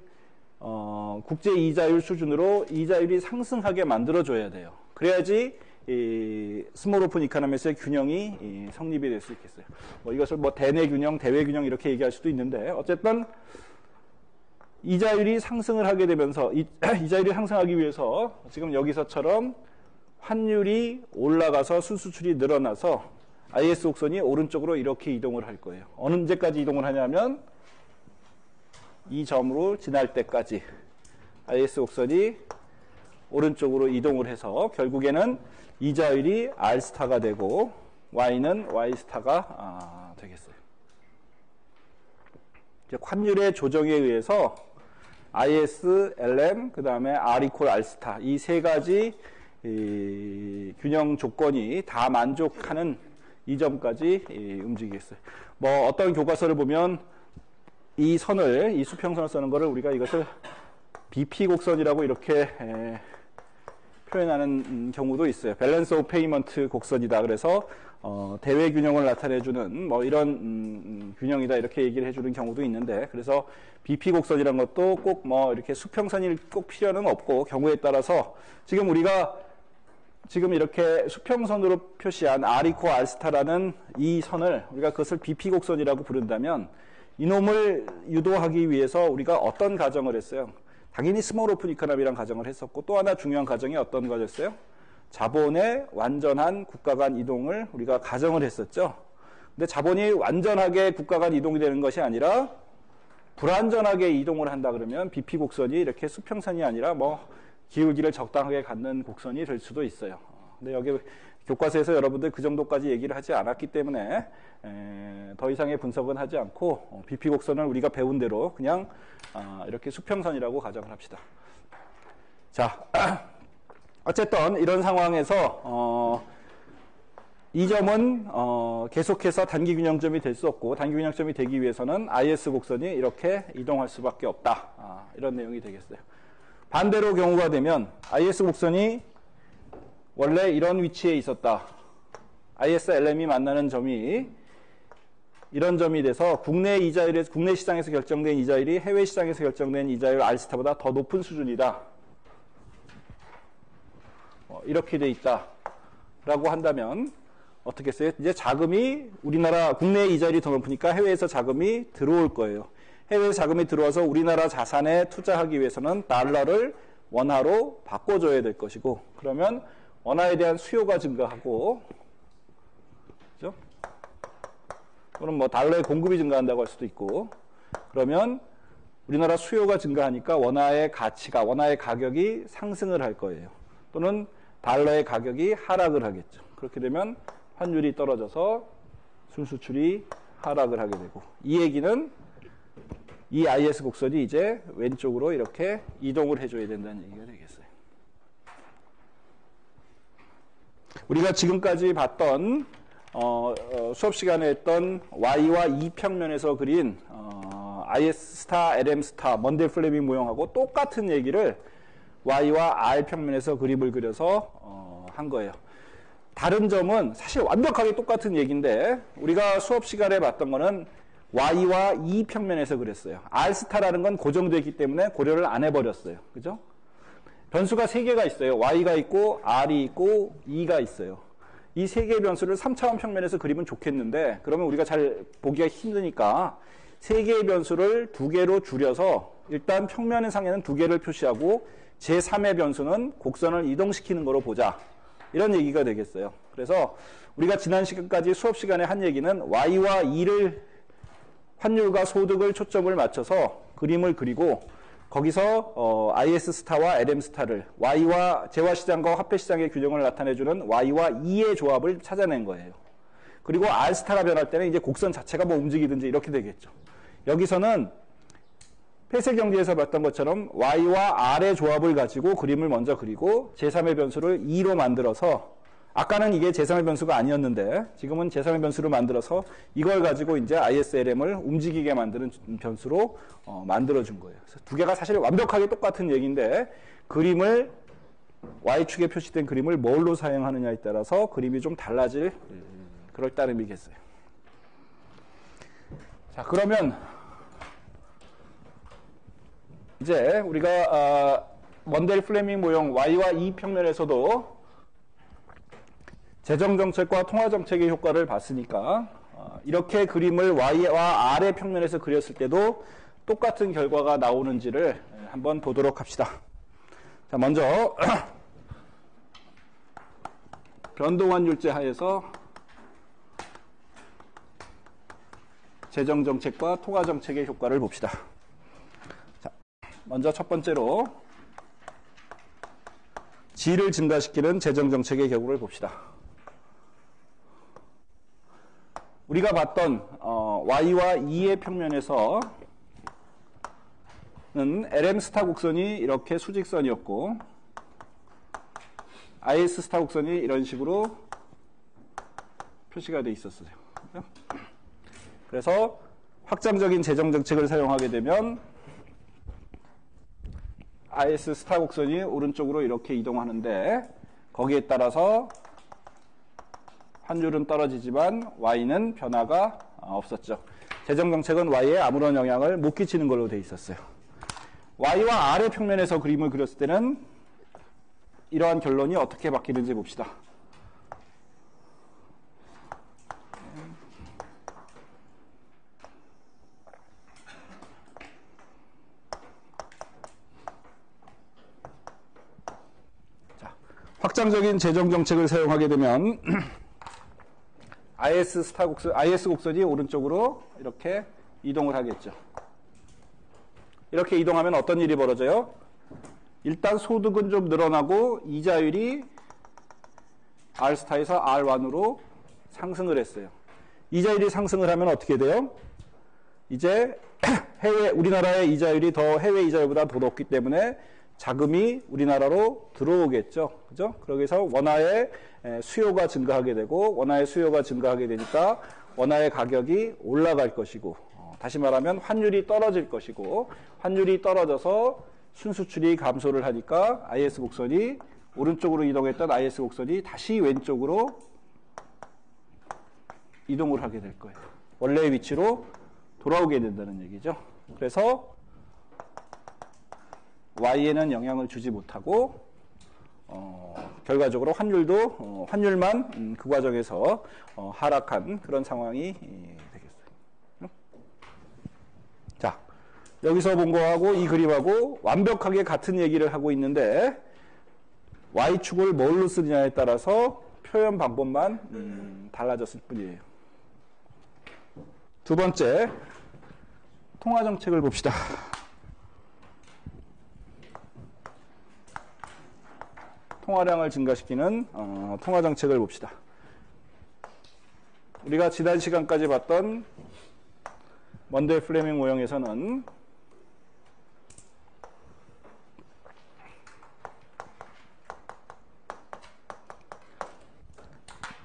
국제 이자율 수준으로 이자율이 상승하게 만들어줘야 돼요. 그래야지 이 스몰 오픈 이코노미에서의 균형이 성립이 될 수 있겠어요. 이것을 대내 균형, 대외 균형 이렇게 얘기할 수도 있는데, 어쨌든 이자율이 상승을 하게 되면서 이자율이 상승하기 위해서 지금 여기서처럼 환율이 올라가서 순수출이 늘어나서 IS 곡선이 오른쪽으로 이렇게 이동을 할 거예요. 언제까지 이동을 하냐면 이 점으로 지날 때까지 IS 곡선이 오른쪽으로 이동을 해서 결국에는 이자율이 R스타가 되고 Y는 Y스타가 되겠어요. 환율의 조정에 의해서 IS, LM, 그 다음에 R 이퀄 R스타 이 세 가지 균형 조건이 다 만족하는 이 점까지 움직이겠어요. 어떤 교과서를 보면 이 수평선을 쓰는 거를 우리가 이것을 BP 곡선이라고 이렇게 표현하는 경우도 있어요. 밸런스 오브 페이먼트 곡선이다. 그래서 대외 균형을 나타내주는 이런 균형이다 이렇게 얘기를 해주는 경우도 있는데, 그래서 BP 곡선이라는 것도 꼭 이렇게 수평선이 꼭 필요는 없고 경우에 따라서 지금 우리가 지금 이렇게 수평선으로 표시한 R 이퀄 R 스타라는 이 선을 우리가 그것을 BP 곡선이라고 부른다면 이놈을 유도하기 위해서 우리가 어떤 가정을 했어요? 당연히 스몰 오픈 이코노미라는 가정을 했었고, 또 하나 중요한 가정이 어떤 거였어요? 자본의 완전한 국가 간 이동을 우리가 가정을 했었죠. 근데 자본이 완전하게 국가 간 이동이 되는 것이 아니라 불완전하게 이동을 한다 그러면 BP 곡선이 이렇게 수평선이 아니라 뭐 기울기를 적당하게 갖는 곡선이 될 수도 있어요. 근데 여기 교과서에서 여러분들 그 정도까지 얘기를 하지 않았기 때문에 더 이상의 분석은 하지 않고 BP 곡선을 우리가 배운 대로 그냥 이렇게 수평선이라고 가정을 합시다. 자, 어쨌든 이런 상황에서 이 점은 계속해서 단기균형점이 될 수 없고, 단기균형점이 되기 위해서는 IS 곡선이 이렇게 이동할 수밖에 없다. 이런 내용이 되겠어요. 반대로 경우가 되면 IS 곡선이 원래 이런 위치에 있었다. IS LM이 만나는 점이 이런 점이 돼서 국내 시장에서 결정된 이자율이 해외 시장에서 결정된 이자율 R스타보다 더 높은 수준이다. 이렇게 돼 있다라고 한다면 어떻게 했어요? 이제 자금이 우리나라 국내 이자율이 더 높으니까 해외에서 자금이 들어올 거예요. 해외 자금이 들어와서 우리나라 자산에 투자하기 위해서는 달러를 원화로 바꿔줘야 될 것이고, 그러면 원화에 대한 수요가 증가하고, 그죠? 또는 뭐 달러의 공급이 증가한다고 할 수도 있고, 그러면 우리나라 수요가 증가하니까 원화의 가치가, 원화의 가격이 상승을 할 거예요. 또는 달러의 가격이 하락을 하겠죠. 그렇게 되면 환율이 떨어져서 순수출이 하락을 하게 되고, 이 얘기는 이 IS 곡선이 이제 왼쪽으로 이렇게 이동을 해줘야 된다는 얘기가 되겠어요. 우리가 지금까지 봤던 수업 시간에 했던 Y와 E 평면에서 그린 IS 스타, LM 스타, 먼델 플레밍 모형하고 똑같은 얘기를 Y와 R 평면에서 그림을 그려서 한 거예요. 다른 점은 사실 완벽하게 똑같은 얘기인데, 우리가 수업 시간에 봤던 거는 Y와 E 평면에서 그랬어요. R스타라는 건 고정되기 때문에 고려를 안 해버렸어요. 그죠? 변수가 3개가 있어요. Y가 있고, R이 있고, E가 있어요. 이 3개의 변수를 3차원 평면에서 그리면 좋겠는데, 그러면 우리가 잘 보기가 힘드니까 3개의 변수를 2개로 줄여서 일단 평면 상에는 2개를 표시하고 제3의 변수는 곡선을 이동시키는 거로 보자. 이런 얘기가 되겠어요. 그래서 우리가 지난 시간까지 수업 시간에 한 얘기는 Y와 E를 환율과 소득을 초점을 맞춰서 그림을 그리고, 거기서 IS 스타와 LM 스타를 Y와 재화시장과 화폐시장의 균형을 나타내주는 Y와 E의 조합을 찾아낸 거예요. 그리고 R 스타가 변할 때는 이제 곡선 자체가 뭐 움직이든지 이렇게 되겠죠. 여기서는 폐쇄 경제에서 봤던 것처럼 Y와 R의 조합을 가지고 그림을 먼저 그리고 제3의 변수를 E로 만들어서, 아까는 이게 제3의 변수가 아니었는데 지금은 제3의 변수를 만들어서 이걸 가지고 이제 ISLM을 움직이게 만드는 변수로 만들어준 거예요. 그래서 두 개가 사실 완벽하게 똑같은 얘기인데, 그림을 Y축에 표시된 그림을 뭘로 사용하느냐에 따라서 그림이 좀 달라질 그럴 따름이겠어요. 자, 그러면 이제 우리가 먼델 플레밍 모형 Y와 E 평면에서도 재정정책과 통화정책의 효과를 봤으니까 이렇게 그림을 Y와 R의 평면에서 그렸을 때도 똑같은 결과가 나오는지를 한번 보도록 합시다. 자, 먼저 변동환율제 하에서 재정정책과 통화정책의 효과를 봅시다. 자, 먼저 첫 번째로 G를 증가시키는 재정정책의 경우를 봅시다. 우리가 봤던 Y와 E의 평면에서는 LM 스타 곡선이 이렇게 수직선이었고, IS 스타 곡선이 이런 식으로 표시가 되어 있었어요. 그래서 확장적인 재정정책을 사용하게 되면 IS 스타 곡선이 오른쪽으로 이렇게 이동하는데, 거기에 따라서 환율은 떨어지지만 Y는 변화가 없었죠. 재정정책은 Y에 아무런 영향을 못 끼치는 걸로 되어 있었어요. Y와 R의 평면에서 그림을 그렸을 때는 이러한 결론이 어떻게 바뀌는지 봅시다. 확장적인 재정 정책을 사용하게 되면 IS 곡선이 오른쪽으로 이렇게 이동을 하겠죠. 이렇게 이동하면 어떤 일이 벌어져요? 일단 소득은 좀 늘어나고 이자율이 R스타에서 R1으로 상승을 했어요. 이자율이 상승을 하면 어떻게 돼요? 이제 우리나라의 이자율이 더 해외 이자율보다 더 높기 때문에 자금이 우리나라로 들어오겠죠. 그죠? 그러기서 원화의 수요가 증가하게 되고, 원화의 수요가 증가하게 되니까 원화의 가격이 올라갈 것이고, 다시 말하면 환율이 떨어질 것이고, 환율이 떨어져서 순수출이 감소를 하니까 IS 곡선이 오른쪽으로 이동했던 IS 곡선이 다시 왼쪽으로 이동을 하게 될 거예요. 원래의 위치로 돌아오게 된다는 얘기죠. 그래서 Y에는 영향을 주지 못하고 결과적으로 환율만 그 과정에서 하락한 그런 상황이 되겠어요. 자, 여기서 본 거하고 이 그림하고 완벽하게 같은 얘기를 하고 있는데 Y축을 뭘로 쓰느냐에 따라서 표현 방법만 달라졌을 뿐이에요. 두 번째, 통화정책을 봅시다. 통화량을 증가시키는 통화정책을 봅시다. 우리가 지난 시간까지 봤던 먼델 플레밍 모형에서는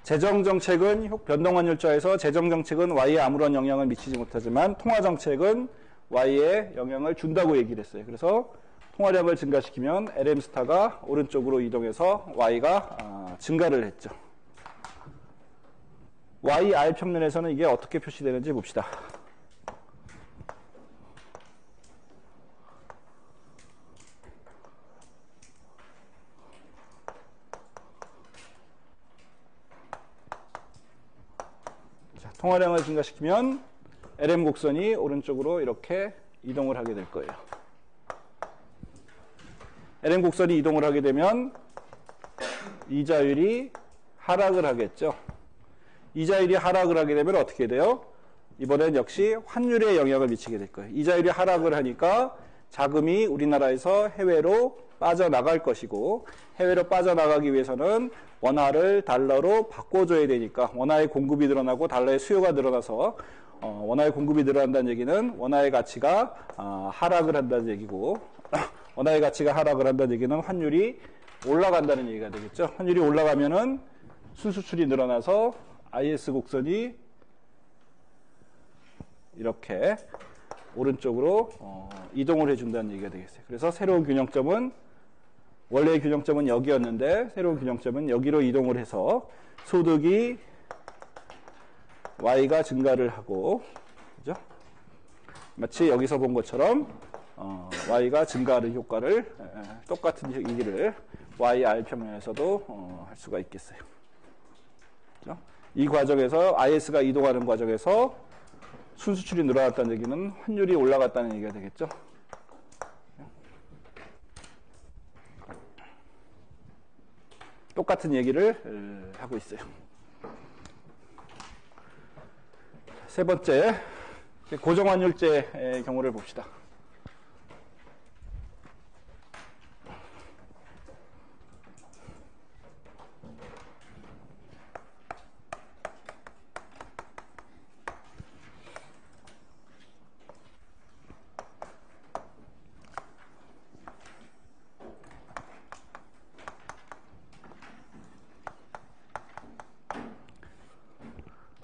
재정정책은 변동환율자에서 재정정책은 Y에 아무런 영향을 미치지 못하지만 통화정책은 Y에 영향을 준다고 얘기를 했어요. 그래서 통화량을 증가시키면 LM스타가 오른쪽으로 이동해서 Y가 증가를 했죠. YR 평면에서는 이게 어떻게 표시되는지 봅시다. 자, 통화량을 증가시키면 LM 곡선이 오른쪽으로 이렇게 이동을 하게 될 거예요. LM 곡선이 이동을 하게 되면 이자율이 하락을 하겠죠. 이자율이 하락을 하게 되면 어떻게 돼요? 이번엔 역시 환율에 영향을 미치게 될 거예요. 이자율이 하락을 하니까 자금이 우리나라에서 해외로 빠져나갈 것이고, 해외로 빠져나가기 위해서는 원화를 달러로 바꿔줘야 되니까 원화의 공급이 늘어나고 달러의 수요가 늘어나서 원화의 공급이 늘어난다는 얘기는 원화의 가치가 하락을 한다는 얘기고, 원화의 가치가 하락을 한다는 얘기는 환율이 올라간다는 얘기가 되겠죠. 환율이 올라가면은 순수출이 늘어나서 IS 곡선이 이렇게 오른쪽으로 이동을 해준다는 얘기가 되겠어요. 그래서 새로운 균형점은, 원래의 균형점은 여기였는데 새로운 균형점은 여기로 이동을 해서 소득이 Y가 증가를 하고, 그죠? 마치 여기서 본 것처럼 Y가 증가하는 효과를, 똑같은 얘기를 YR 평면에서도 할 수가 있겠어요. 그죠? 이 과정에서 IS가 이동하는 과정에서 순수출이 늘어났다는 얘기는 환율이 올라갔다는 얘기가 되겠죠. 똑같은 얘기를 하고 있어요. 세 번째, 고정환율제의 경우를 봅시다.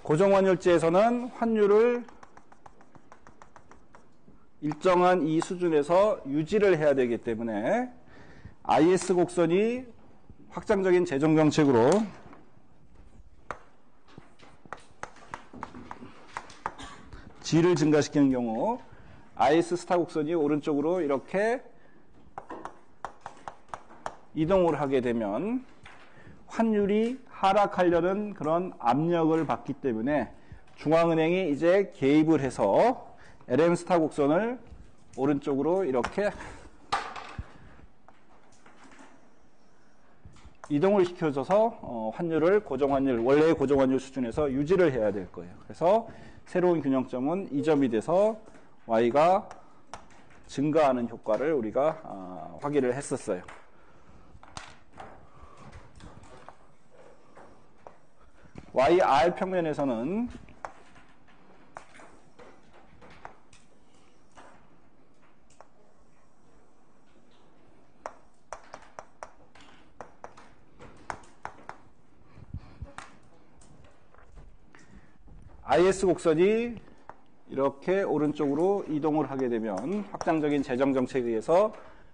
고정환율제에서는 환율을 일정한 이 수준에서 유지를 해야 되기 때문에 IS 곡선이 확장적인 재정정책으로 G를 증가시키는 경우 IS 스타 곡선이 오른쪽으로 이렇게 이동을 하게 되면 환율이 하락하려는 그런 압력을 받기 때문에 중앙은행이 이제 개입을 해서 LM 스타 곡선을 오른쪽으로 이렇게 이동을 시켜줘서 환율을 고정환율, 원래의 고정환율 수준에서 유지를 해야 될 거예요. 그래서 새로운 균형점은 이 점이 돼서 y가 증가하는 효과를 우리가 확인을 했었어요. YR 평면에서는 IS 곡선이 이렇게 오른쪽으로 이동을 하게 되면, 확장적인 재정 정책에 의해서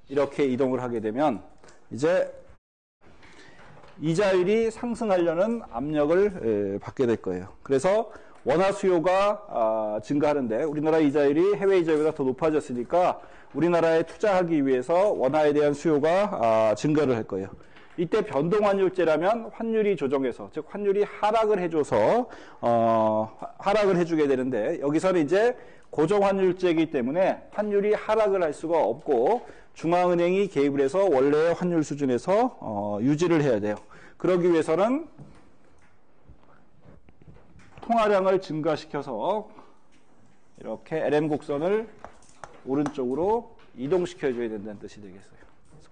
이렇게 이동을 하게 되면 이제 이자율이 상승하려는 압력을 받게 될 거예요. 그래서 원화 수요가 증가하는데 우리나라 이자율이 해외 이자율보다 더 높아졌으니까 우리나라에 투자하기 위해서 원화에 대한 수요가 증가를 할 거예요. 이때 변동환율제라면 환율이 조정해서, 즉 환율이 하락을 해줘서 하락을 해주게 되는데, 여기서는 이제 고정환율제이기 때문에 환율이 하락을 할 수가 없고 중앙은행이 개입을 해서 원래의 환율 수준에서 유지를 해야 돼요. 그러기 위해서는 통화량을 증가시켜서 이렇게 LM 곡선을 오른쪽으로 이동시켜줘야 된다는 뜻이 되겠어요.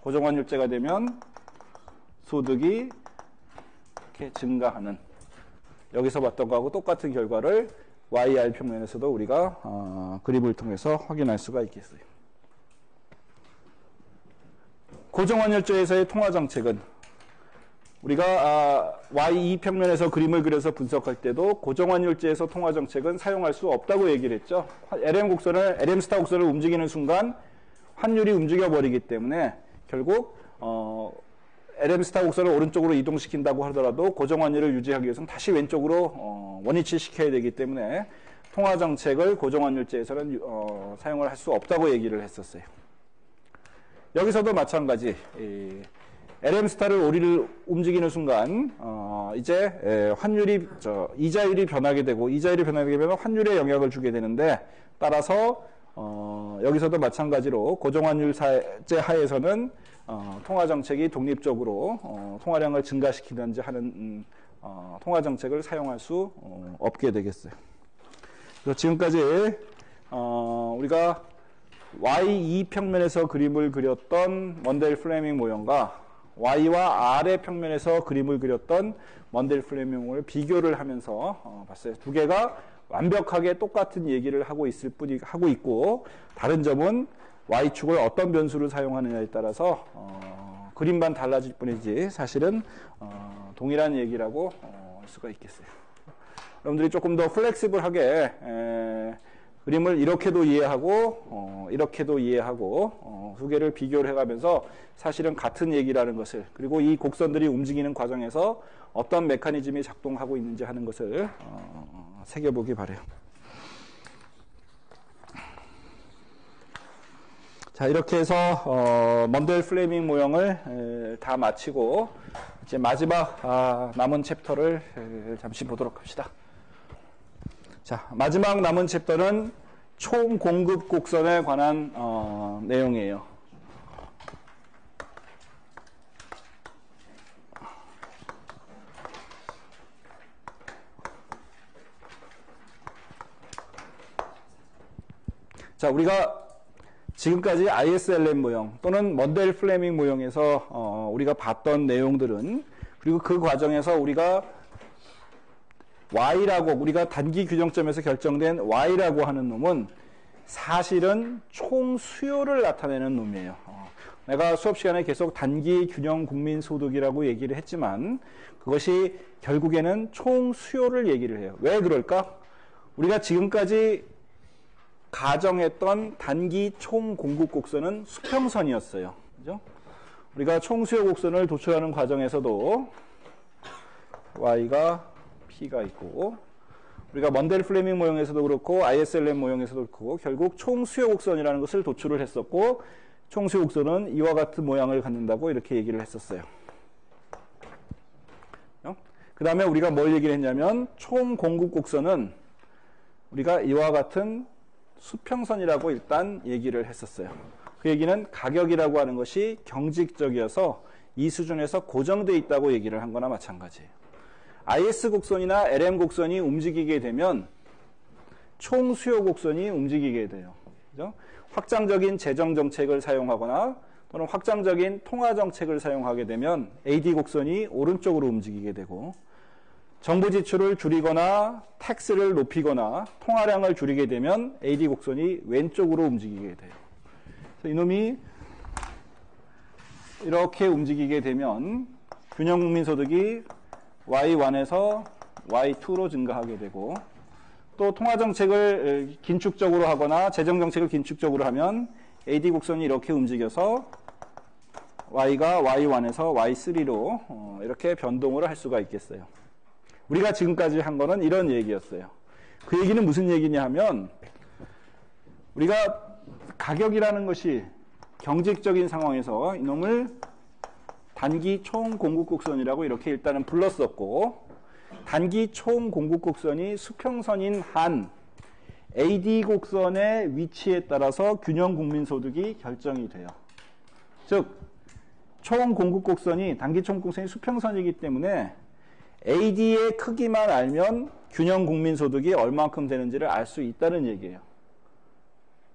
고정환율제가 되면 소득이 이렇게 증가하는, 여기서 봤던 거하고 똑같은 결과를 YR 평면에서도 우리가 그림을 통해서 확인할 수가 있겠어요. 고정환율제에서의 통화정책은 우리가 Y2 평면에서 그림을 그려서 분석할 때도 고정환율제에서 통화정책은 사용할 수 없다고 얘기를 했죠. LM 스타 곡선을 움직이는 순간 환율이 움직여버리기 때문에 결국 LM 스타 곡선을 오른쪽으로 이동시킨다고 하더라도 고정환율을 유지하기 위해서는 다시 왼쪽으로 원위치 시켜야 되기 때문에 통화정책을 고정환율제에서는 사용을 할 수 없다고 얘기를 했었어요. 여기서도 마찬가지, LM 스타를 오리를 움직이는 순간 이제 이자율이 변하게 되고, 이자율이 변하게 되면 환율에 영향을 주게 되는데, 따라서 여기서도 마찬가지로 고정환율제 하에서는 통화정책이 독립적으로 통화량을 증가시키든지 하는 통화정책을 사용할 수 없게 되겠어요. 그래서 지금까지 우리가 Y2 평면에서 그림을 그렸던 먼델 플레밍 모형과 Y와 R의 평면에서 그림을 그렸던 먼델 플레밍 모형을 비교를 하면서 봤어요. 두 개가 완벽하게 똑같은 얘기를 하고 있고, 다른 점은 Y축을 어떤 변수를 사용하느냐에 따라서 그림만 달라질 뿐이지 사실은 동일한 얘기라고 할 수가 있겠어요. 여러분들이 조금 더 플렉시블하게 그림을 이렇게도 이해하고 이렇게도 이해하고 두 개를 비교를 해가면서 사실은 같은 얘기라는 것을, 그리고 이 곡선들이 움직이는 과정에서 어떤 메커니즘이 작동하고 있는지 하는 것을 새겨보기 바래요. 자, 이렇게 해서 먼델 플레밍 모형을 다 마치고 이제 마지막 남은 챕터를 잠시 보도록 합시다. 자, 마지막 남은 챕터는 총 공급 곡선에 관한 내용이에요. 자, 우리가 지금까지 ISLM 모형 또는 먼델 플레밍 모형에서 우리가 봤던 내용들은, 그리고 그 과정에서 우리가 Y라고, 우리가 단기 규정점에서 결정된 Y라고 하는 놈은 사실은 총 수요를 나타내는 놈이에요. 내가 수업 시간에 계속 단기 균형 국민 소득이라고 얘기를 했지만 그것이 결국에는 총 수요를 얘기를 해요. 왜 그럴까? 우리가 지금까지 가정했던 단기 총 공급 곡선은 수평선이었어요. 그죠? 우리가 총 수요 곡선을 도출하는 과정에서도 Y가 P가 있고, 우리가 먼델 플레밍 모형에서도 그렇고 ISLM 모형에서도 그렇고 결국 총 수요 곡선이라는 것을 도출을 했었고, 총 수요 곡선은 이와 같은 모양을 갖는다고 이렇게 얘기를 했었어요. 그 다음에 우리가 뭘 얘기를 했냐면 총 공급 곡선은 우리가 이와 같은 수평선이라고 일단 얘기를 했었어요. 그 얘기는 가격이라고 하는 것이 경직적이어서 이 수준에서 고정되어 있다고 얘기를 한 거나 마찬가지예요. IS 곡선이나 LM 곡선이 움직이게 되면 총 수요 곡선이 움직이게 돼요. 그죠? 확장적인 재정 정책을 사용하거나 또는 확장적인 통화 정책을 사용하게 되면 AD 곡선이 오른쪽으로 움직이게 되고, 정부 지출을 줄이거나 텍스를 높이거나 통화량을 줄이게 되면 AD 곡선이 왼쪽으로 움직이게 돼요. 그래서 이놈이 이렇게 움직이게 되면 균형 국민소득이 Y1에서 Y2로 증가하게 되고, 또 통화정책을 긴축적으로 하거나 재정정책을 긴축적으로 하면 AD 곡선이 이렇게 움직여서 Y가 Y1에서 Y3로 이렇게 변동을 할 수가 있겠어요. 우리가 지금까지 한 거는 이런 얘기였어요. 그 얘기는 무슨 얘기냐 하면, 우리가 가격이라는 것이 경직적인 상황에서 이놈을 단기 총 공급 곡선이라고 이렇게 일단은 불렀었고, 단기 총 공급 곡선이 수평선인 한 AD 곡선의 위치에 따라서 균형 국민소득이 결정이 돼요. 즉, 총 공급 곡선이 단기 총 곡선이 수평선이기 때문에 AD의 크기만 알면 균형 국민소득이 얼만큼 되는지를 알 수 있다는 얘기예요.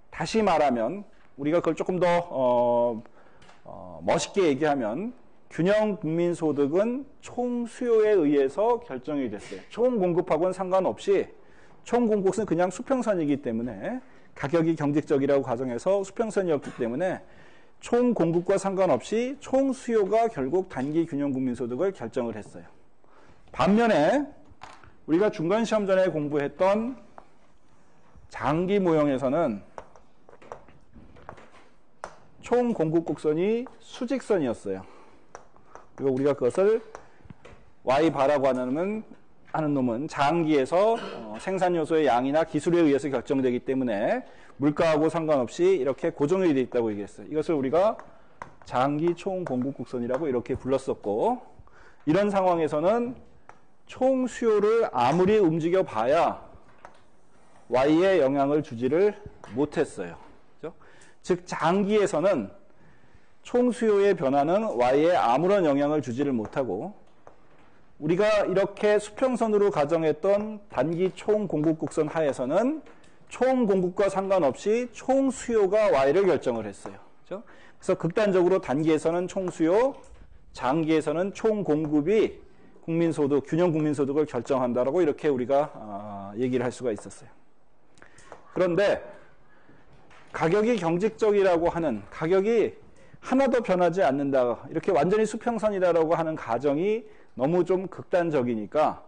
다시 말하면 우리가 그걸 조금 더 멋있게 얘기하면 균형 국민소득은 총 수요에 의해서 결정이 됐어요. 총 공급하고는 상관없이 총 공급은 그냥 수평선이기 때문에, 가격이 경직적이라고 가정해서 수평선이었기 때문에 총 공급과 상관없이 총 수요가 결국 단기 균형 국민소득을 결정을 했어요. 반면에 우리가 중간시험 전에 공부했던 장기 모형에서는 총 공급 곡선이 수직선이었어요. 그리고 우리가 그것을 Y바라고 하는 놈은 장기에서 생산 요소의 양이나 기술에 의해서 결정되기 때문에 물가하고 상관없이 이렇게 고정이 되어 있다고 얘기했어요. 이것을 우리가 장기 총 공급 곡선이라고 이렇게 불렀었고, 이런 상황에서는 총 수요를 아무리 움직여 봐야 Y에 영향을 주지를 못했어요. 그렇죠? 즉, 장기에서는 총 수요의 변화는 Y에 아무런 영향을 주지를 못하고, 우리가 이렇게 수평선으로 가정했던 단기 총 공급 곡선 하에서는 총 공급과 상관없이 총 수요가 Y를 결정을 했어요. 그렇죠? 그래서 극단적으로 단기에서는 총 수요, 장기에서는 총 공급이 국민소득, 균형 국민소득을 결정한다라고 이렇게 우리가 얘기를 할 수가 있었어요. 그런데 가격이 경직적이라고 하는, 가격이 하나도 변하지 않는다, 이렇게 완전히 수평선이다라고 하는 가정이 너무 좀 극단적이니까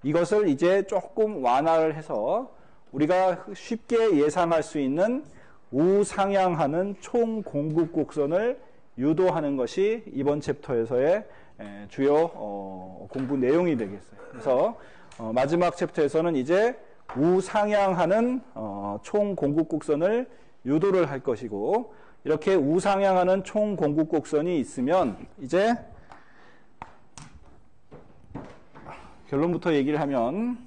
이것을 이제 조금 완화를 해서 우리가 쉽게 예상할 수 있는 우상향하는 총 공급 곡선을 유도하는 것이 이번 챕터에서의 주요 공부 내용이 되겠어요. 그래서 마지막 챕터에서는 이제 우상향하는 총 공급 곡선을 유도를 할 것이고, 이렇게 우상향하는 총 공급 곡선이 있으면 이제 결론부터 얘기를 하면,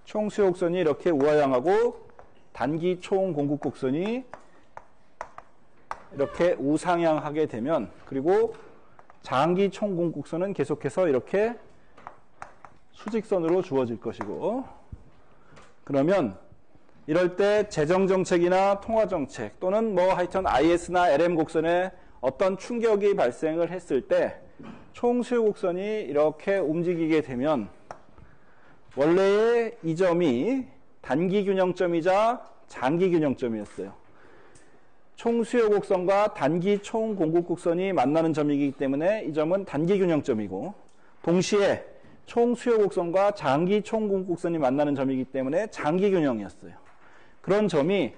총 수요 곡선이 이렇게 우하향하고 단기 총 공급 곡선이 이렇게 우상향하게 되면, 그리고 장기 총 공급 곡선은 계속해서 이렇게 수직선으로 주어질 것이고, 그러면 이럴 때 재정정책이나 통화정책 또는 뭐 하여튼 IS나 LM 곡선에 어떤 충격이 발생을 했을 때 총 수요 곡선이 이렇게 움직이게 되면 원래의 이 점이 단기 균형점이자 장기 균형점이었어요. 총 수요 곡선과 단기 총 공급 곡선이 만나는 점이기 때문에 이 점은 단기 균형점이고, 동시에 총 수요 곡선과 장기 총 공급 곡선이 만나는 점이기 때문에 장기 균형이었어요. 그런 점이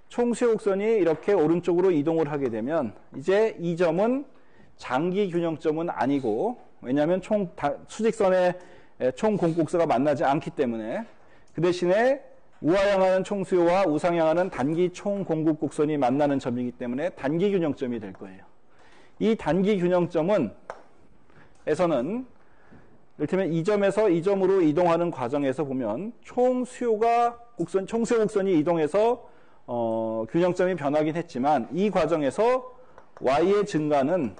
총 수요 곡선이 이렇게 오른쪽으로 이동을 하게 되면 이제 이 점은 장기 균형점은 아니고, 왜냐하면 수직선의 총 공급 곡선가 만나지 않기 때문에, 그 대신에 우하향하는 총 수요와 우상향하는 단기 총 공급 곡선이 만나는 점이기 때문에 단기 균형점이 될 거예요. 이 단기 균형점은 에서는 이를테면 이 점에서 이 점으로 이동하는 과정에서 보면 총 수요 곡선이 이동해서 균형점이 변하긴 했지만, 이 과정에서 Y의 증가는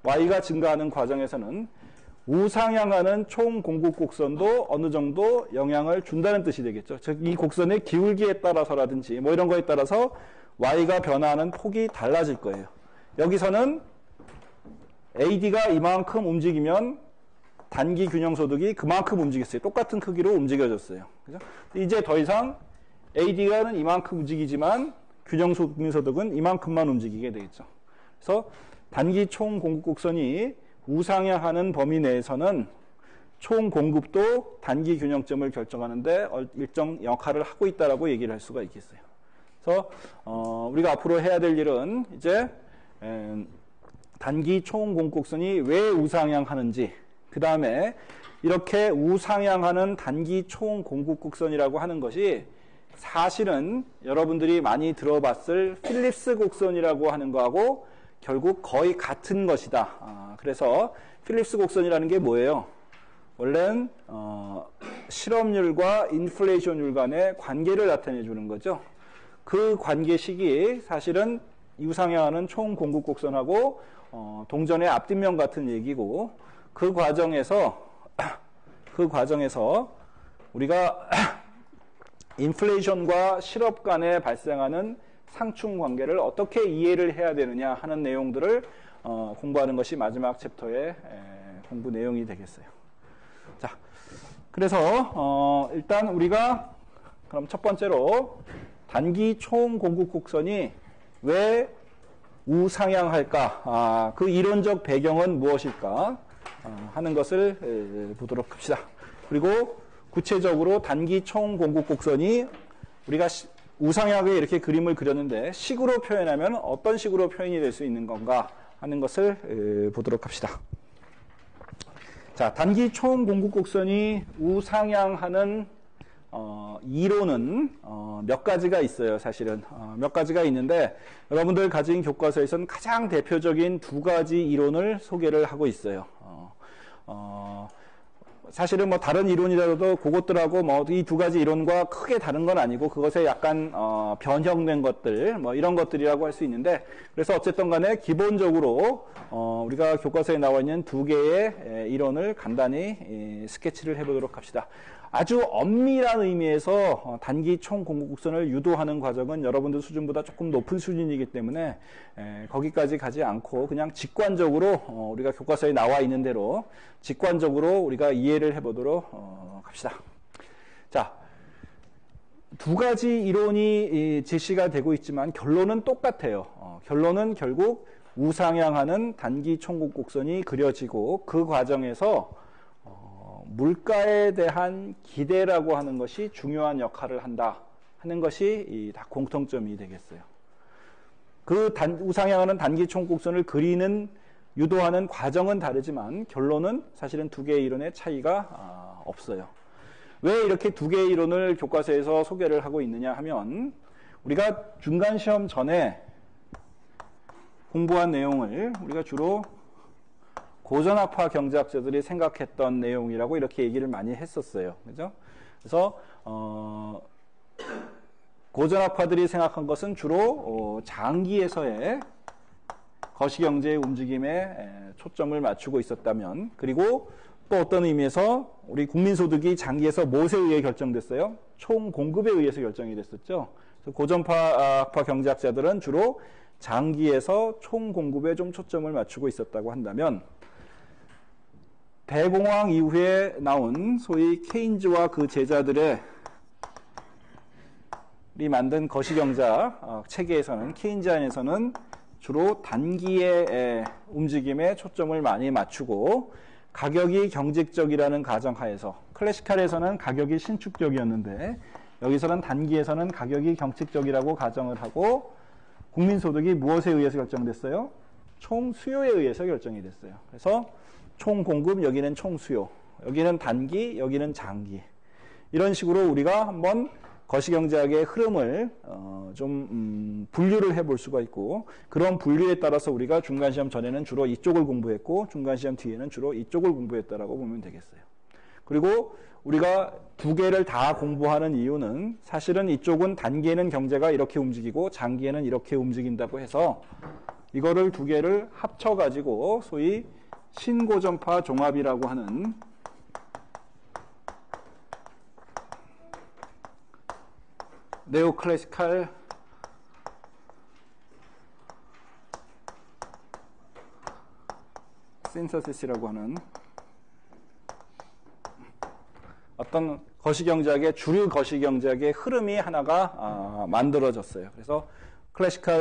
Y가 증가하는 과정에서는 우상향하는 총 공급 곡선도 어느 정도 영향을 준다는 뜻이 되겠죠. 즉, 이 곡선의 기울기에 따라서라든지 뭐 이런 거에 따라서 Y가 변화하는 폭이 달라질 거예요. 여기서는 AD가 이만큼 움직이면 단기 균형 소득이 그만큼 움직였어요. 똑같은 크기로 움직여졌어요. 그죠? 이제 더 이상 AD가는 이만큼 움직이지만 균형 소득은 이만큼만 움직이게 되겠죠. 그래서 단기 총 공급 곡선이 우상향하는 범위 내에서는 총 공급도 단기 균형점을 결정하는데 일정 역할을 하고 있다라고 얘기를 할 수가 있겠어요. 그래서 우리가 앞으로 해야 될 일은 이제 단기 총 공급 곡선이 왜 우상향하는지, 그 다음에 이렇게 우상향하는 단기 총 공급 곡선이라고 하는 것이 사실은 여러분들이 많이 들어봤을 필립스 곡선이라고 하는 거하고 결국 거의 같은 것이다. 그래서 필립스 곡선이라는 게 뭐예요? 원래는 실업률과 인플레이션율 간의 관계를 나타내 주는 거죠. 그 관계식이 사실은 우상향하는 총 공급 곡선하고 동전의 앞뒷면 같은 얘기고, 그 과정에서 우리가 인플레이션과 실업 간에 발생하는 상충 관계를 어떻게 이해를 해야 되느냐 하는 내용들을 공부하는 것이 마지막 챕터의 공부 내용이 되겠어요. 자, 그래서 일단 우리가 그럼 첫 번째로 단기 총 공급 곡선이 왜 우상향할까? 그 이론적 배경은 무엇일까? 하는 것을 보도록 합시다. 그리고 구체적으로 단기 총 공급 곡선이 우리가 우상향하게 이렇게 그림을 그렸는데 식으로 표현하면 어떤 식으로 표현이 될 수 있는 건가 하는 것을 보도록 합시다. 자, 단기 총 공급 곡선이 우상향하는 이론은 몇 가지가 있어요. 사실은 몇 가지가 있는데 여러분들 가진 교과서에서는 가장 대표적인 두 가지 이론을 소개를 하고 있어요. 사실은 뭐 다른 이론이라도 그것들하고 뭐 이 두 가지 이론과 크게 다른 건 아니고 그것에 약간 변형된 것들 뭐 이런 것들이라고 할 수 있는데, 그래서 어쨌든 간에 기본적으로 우리가 교과서에 나와 있는 두 개의 이론을 간단히 스케치를 해보도록 합시다. 아주 엄밀한 의미에서 단기 총 공급 곡선을 유도하는 과정은 여러분들 수준보다 조금 높은 수준이기 때문에 거기까지 가지 않고 그냥 직관적으로 우리가 교과서에 나와 있는 대로 직관적으로 우리가 이해를 해보도록 합시다. 자, 두 가지 이론이 제시가 되고 있지만 결론은 똑같아요. 결론은 결국 우상향하는 단기 총 공급 곡선이 그려지고 그 과정에서 물가에 대한 기대라고 하는 것이 중요한 역할을 한다 하는 것이 다 공통점이 되겠어요. 그 우상향하는 단기 총 곡선을 그리는 유도하는 과정은 다르지만 결론은 사실은 두 개의 이론의 차이가 없어요. 왜 이렇게 두 개의 이론을 교과서에서 소개를 하고 있느냐 하면 우리가 중간시험 전에 공부한 내용을 우리가 주로 고전학파 경제학자들이 생각했던 내용이라고 이렇게 얘기를 많이 했었어요. 그죠? 그래서 고전학파들이 생각한 것은 주로 장기에서의 거시경제의 움직임에 초점을 맞추고 있었다면, 그리고 또 어떤 의미에서 우리 국민소득이 장기에서 무엇에 의해 결정됐어요? 총 공급에 의해서 결정이 됐었죠. 그래서 고전학파 경제학자들은 주로 장기에서 총 공급에 좀 초점을 맞추고 있었다고 한다면, 대공황 이후에 나온 소위 케인즈와 그 제자들의 만든 거시경제학 체계에서는, 케인즈안에서는 주로 단기의 움직임에 초점을 많이 맞추고 가격이 경직적이라는 가정하에서, 클래시칼에서는 가격이 신축적이었는데 여기서는 단기에서는 가격이 경직적이라고 가정을 하고, 국민소득이 무엇에 의해서 결정됐어요? 총 수요에 의해서 결정이 됐어요. 그래서 총 공급, 여기는 총 수요, 여기는 단기, 여기는 장기, 이런 식으로 우리가 한번 거시경제학의 흐름을 좀 분류를 해볼 수가 있고, 그런 분류에 따라서 우리가 중간시험 전에는 주로 이쪽을 공부했고 중간시험 뒤에는 주로 이쪽을 공부했다라고 보면 되겠어요. 그리고 우리가 두 개를 다 공부하는 이유는 사실은 이쪽은 단기에는 경제가 이렇게 움직이고 장기에는 이렇게 움직인다고 해서 이거를 두 개를 합쳐가지고 소위 신고전파 종합이라고 하는 네오클래시칼 신서시스라고 하는 어떤 거시경제학의 주류 거시경제학의 흐름이 하나가 만들어졌어요. 그래서 클래시칼과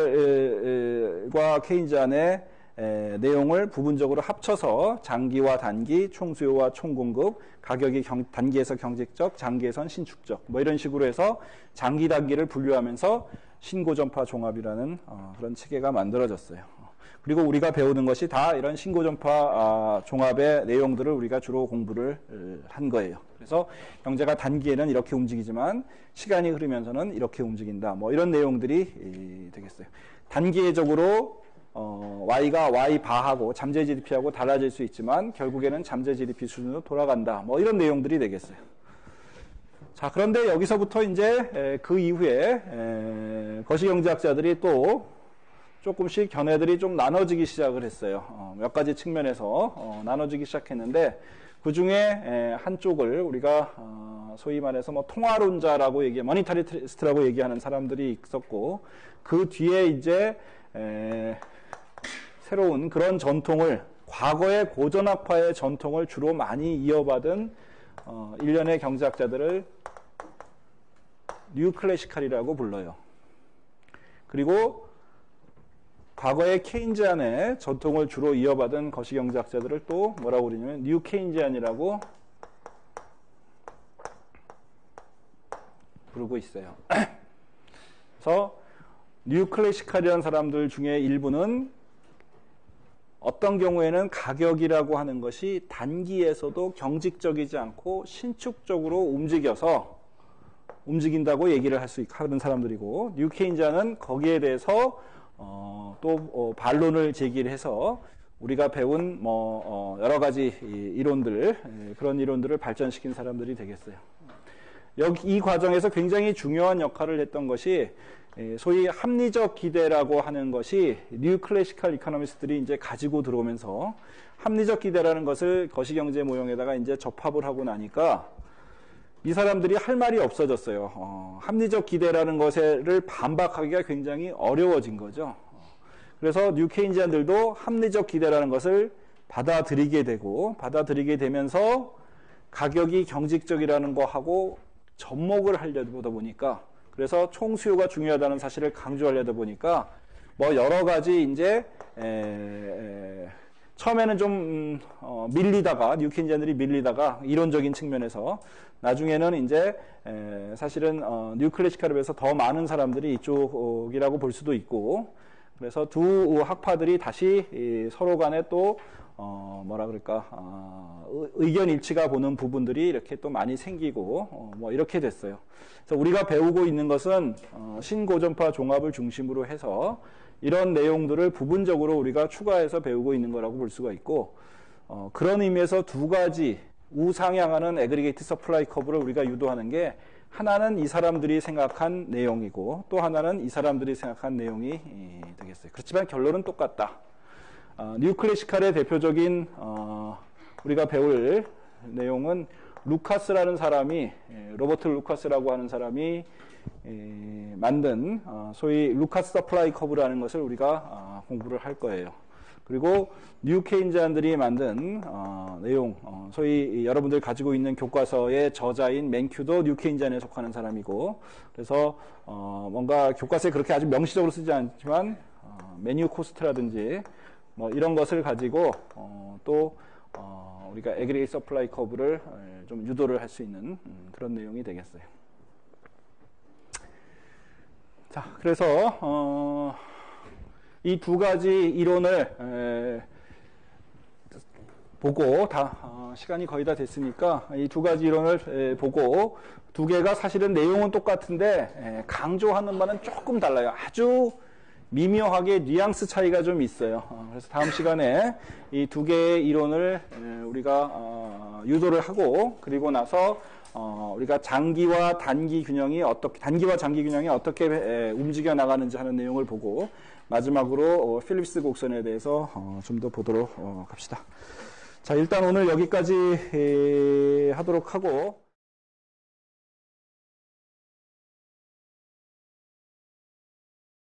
케인즈안의 내용을 부분적으로 합쳐서 장기와 단기, 총수요와 총공급, 가격이 단기에서 경직적, 장기에선 신축적 뭐 이런 식으로 해서 장기 단기를 분류하면서 신고전파 종합이라는 그런 체계가 만들어졌어요. 그리고 우리가 배우는 것이 다 이런 신고전파 종합의 내용들을 우리가 주로 공부를 한 거예요. 그래서 경제가 단기에는 이렇게 움직이지만 시간이 흐르면서는 이렇게 움직인다. 뭐 이런 내용들이 되겠어요. 단기적으로 Y가 Y 바하고 잠재 GDP하고 달라질 수 있지만 결국에는 잠재 GDP 수준으로 돌아간다. 뭐 이런 내용들이 되겠어요. 자, 그런데 여기서부터 이제 그 이후에 거시경제학자들이 또 조금씩 견해들이 좀 나눠지기 시작을 했어요. 몇 가지 측면에서 나눠지기 시작했는데 그 중에 한쪽을 우리가 소위 말해서 뭐 통화론자라고 머니타리스트라고 얘기하는 사람들이 있었고 그 뒤에 이제 새로운 그런 전통을 과거의 고전학파의 전통을 주로 많이 이어받은 일련의 경제학자들을 뉴클래시칼이라고 불러요. 그리고 과거의 케인즈안의 전통을 주로 이어받은 거시경제학자들을 또 뭐라고 그러냐면 뉴 케인즈안이라고 부르고 있어요. 그래서 뉴 클래시칼이라는 사람들 중에 일부는 어떤 경우에는 가격이라고 하는 것이 단기에서도 경직적이지 않고 신축적으로 움직인다고 얘기를 할 수 있는 사람들이고 뉴 케인즈안은 거기에 대해서 또 반론을 제기를 해서 우리가 배운 여러 가지 이론들 그런 이론들을 발전시킨 사람들이 되겠어요. 이 과정에서 굉장히 중요한 역할을 했던 것이 소위 합리적 기대라고 하는 것이 뉴 클래시칼 이코노미스트들이 이제 가지고 들어오면서 합리적 기대라는 것을 거시경제 모형에다가 이제 접합을 하고 나니까 이 사람들이 할 말이 없어졌어요. 합리적 기대라는 것을 반박하기가 굉장히 어려워진 거죠. 그래서 뉴 케인지안들도 합리적 기대라는 것을 받아들이게 되면서 가격이 경직적이라는 거하고 접목을 하려다 보니까 그래서 총수요가 중요하다는 사실을 강조하려다 보니까 뭐 여러 가지 이제 처음에는 좀 밀리다가 뉴 케인지안들이 밀리다가 이론적인 측면에서 나중에는 이제 사실은 뉴 클래시칼에 비해서 더 많은 사람들이 이쪽이라고 볼 수도 있고 그래서 두 학파들이 다시 서로 간에 또 의견 일치가 보는 부분들이 이렇게 또 많이 생기고 뭐 이렇게 됐어요. 그래서 우리가 배우고 있는 것은 신고전파 종합을 중심으로 해서 이런 내용들을 부분적으로 우리가 추가해서 배우고 있는 거라고 볼 수가 있고 그런 의미에서 두 가지 우상향하는 애그리게이트 서플라이 커브를 우리가 유도하는 게 하나는 이 사람들이 생각한 내용이고 또 하나는 이 사람들이 생각한 내용이 되겠어요. 그렇지만 결론은 똑같다. 뉴 클래시칼의 대표적인 우리가 배울 내용은 루카스라는 사람이 로버트 루카스라고 하는 사람이 만든 소위 루카스 서플라이 커브라는 것을 우리가 공부를 할 거예요. 그리고 뉴 케인지안들이 만든 내용, 소위 여러분들 가지고 있는 교과서의 저자인 맨큐도 뉴 케인지안에 속하는 사람이고, 그래서 뭔가 교과서에 그렇게 아주 명시적으로 쓰지 않지만 메뉴 코스트라든지 뭐 이런 것을 가지고 또 우리가 애그리게이트 서플라이 커브를 좀 유도를 할 수 있는 그런 내용이 되겠어요. 자, 그래서 이 두 가지 이론을 보고 시간이 거의 다 됐으니까 이 두 가지 이론을 보고 두 개가 사실은 내용은 똑같은데 강조하는 바는 조금 달라요. 아주 미묘하게 뉘앙스 차이가 좀 있어요. 그래서 다음 시간에 이 두 개의 이론을 우리가 유도를 하고, 그리고 나서 우리가 장기와 단기 균형이 단기와 장기 균형이 어떻게 움직여 나가는지 하는 내용을 보고, 마지막으로 필립스 곡선에 대해서 좀 더 보도록 합시다. 자, 일단 오늘 여기까지 하도록 하고,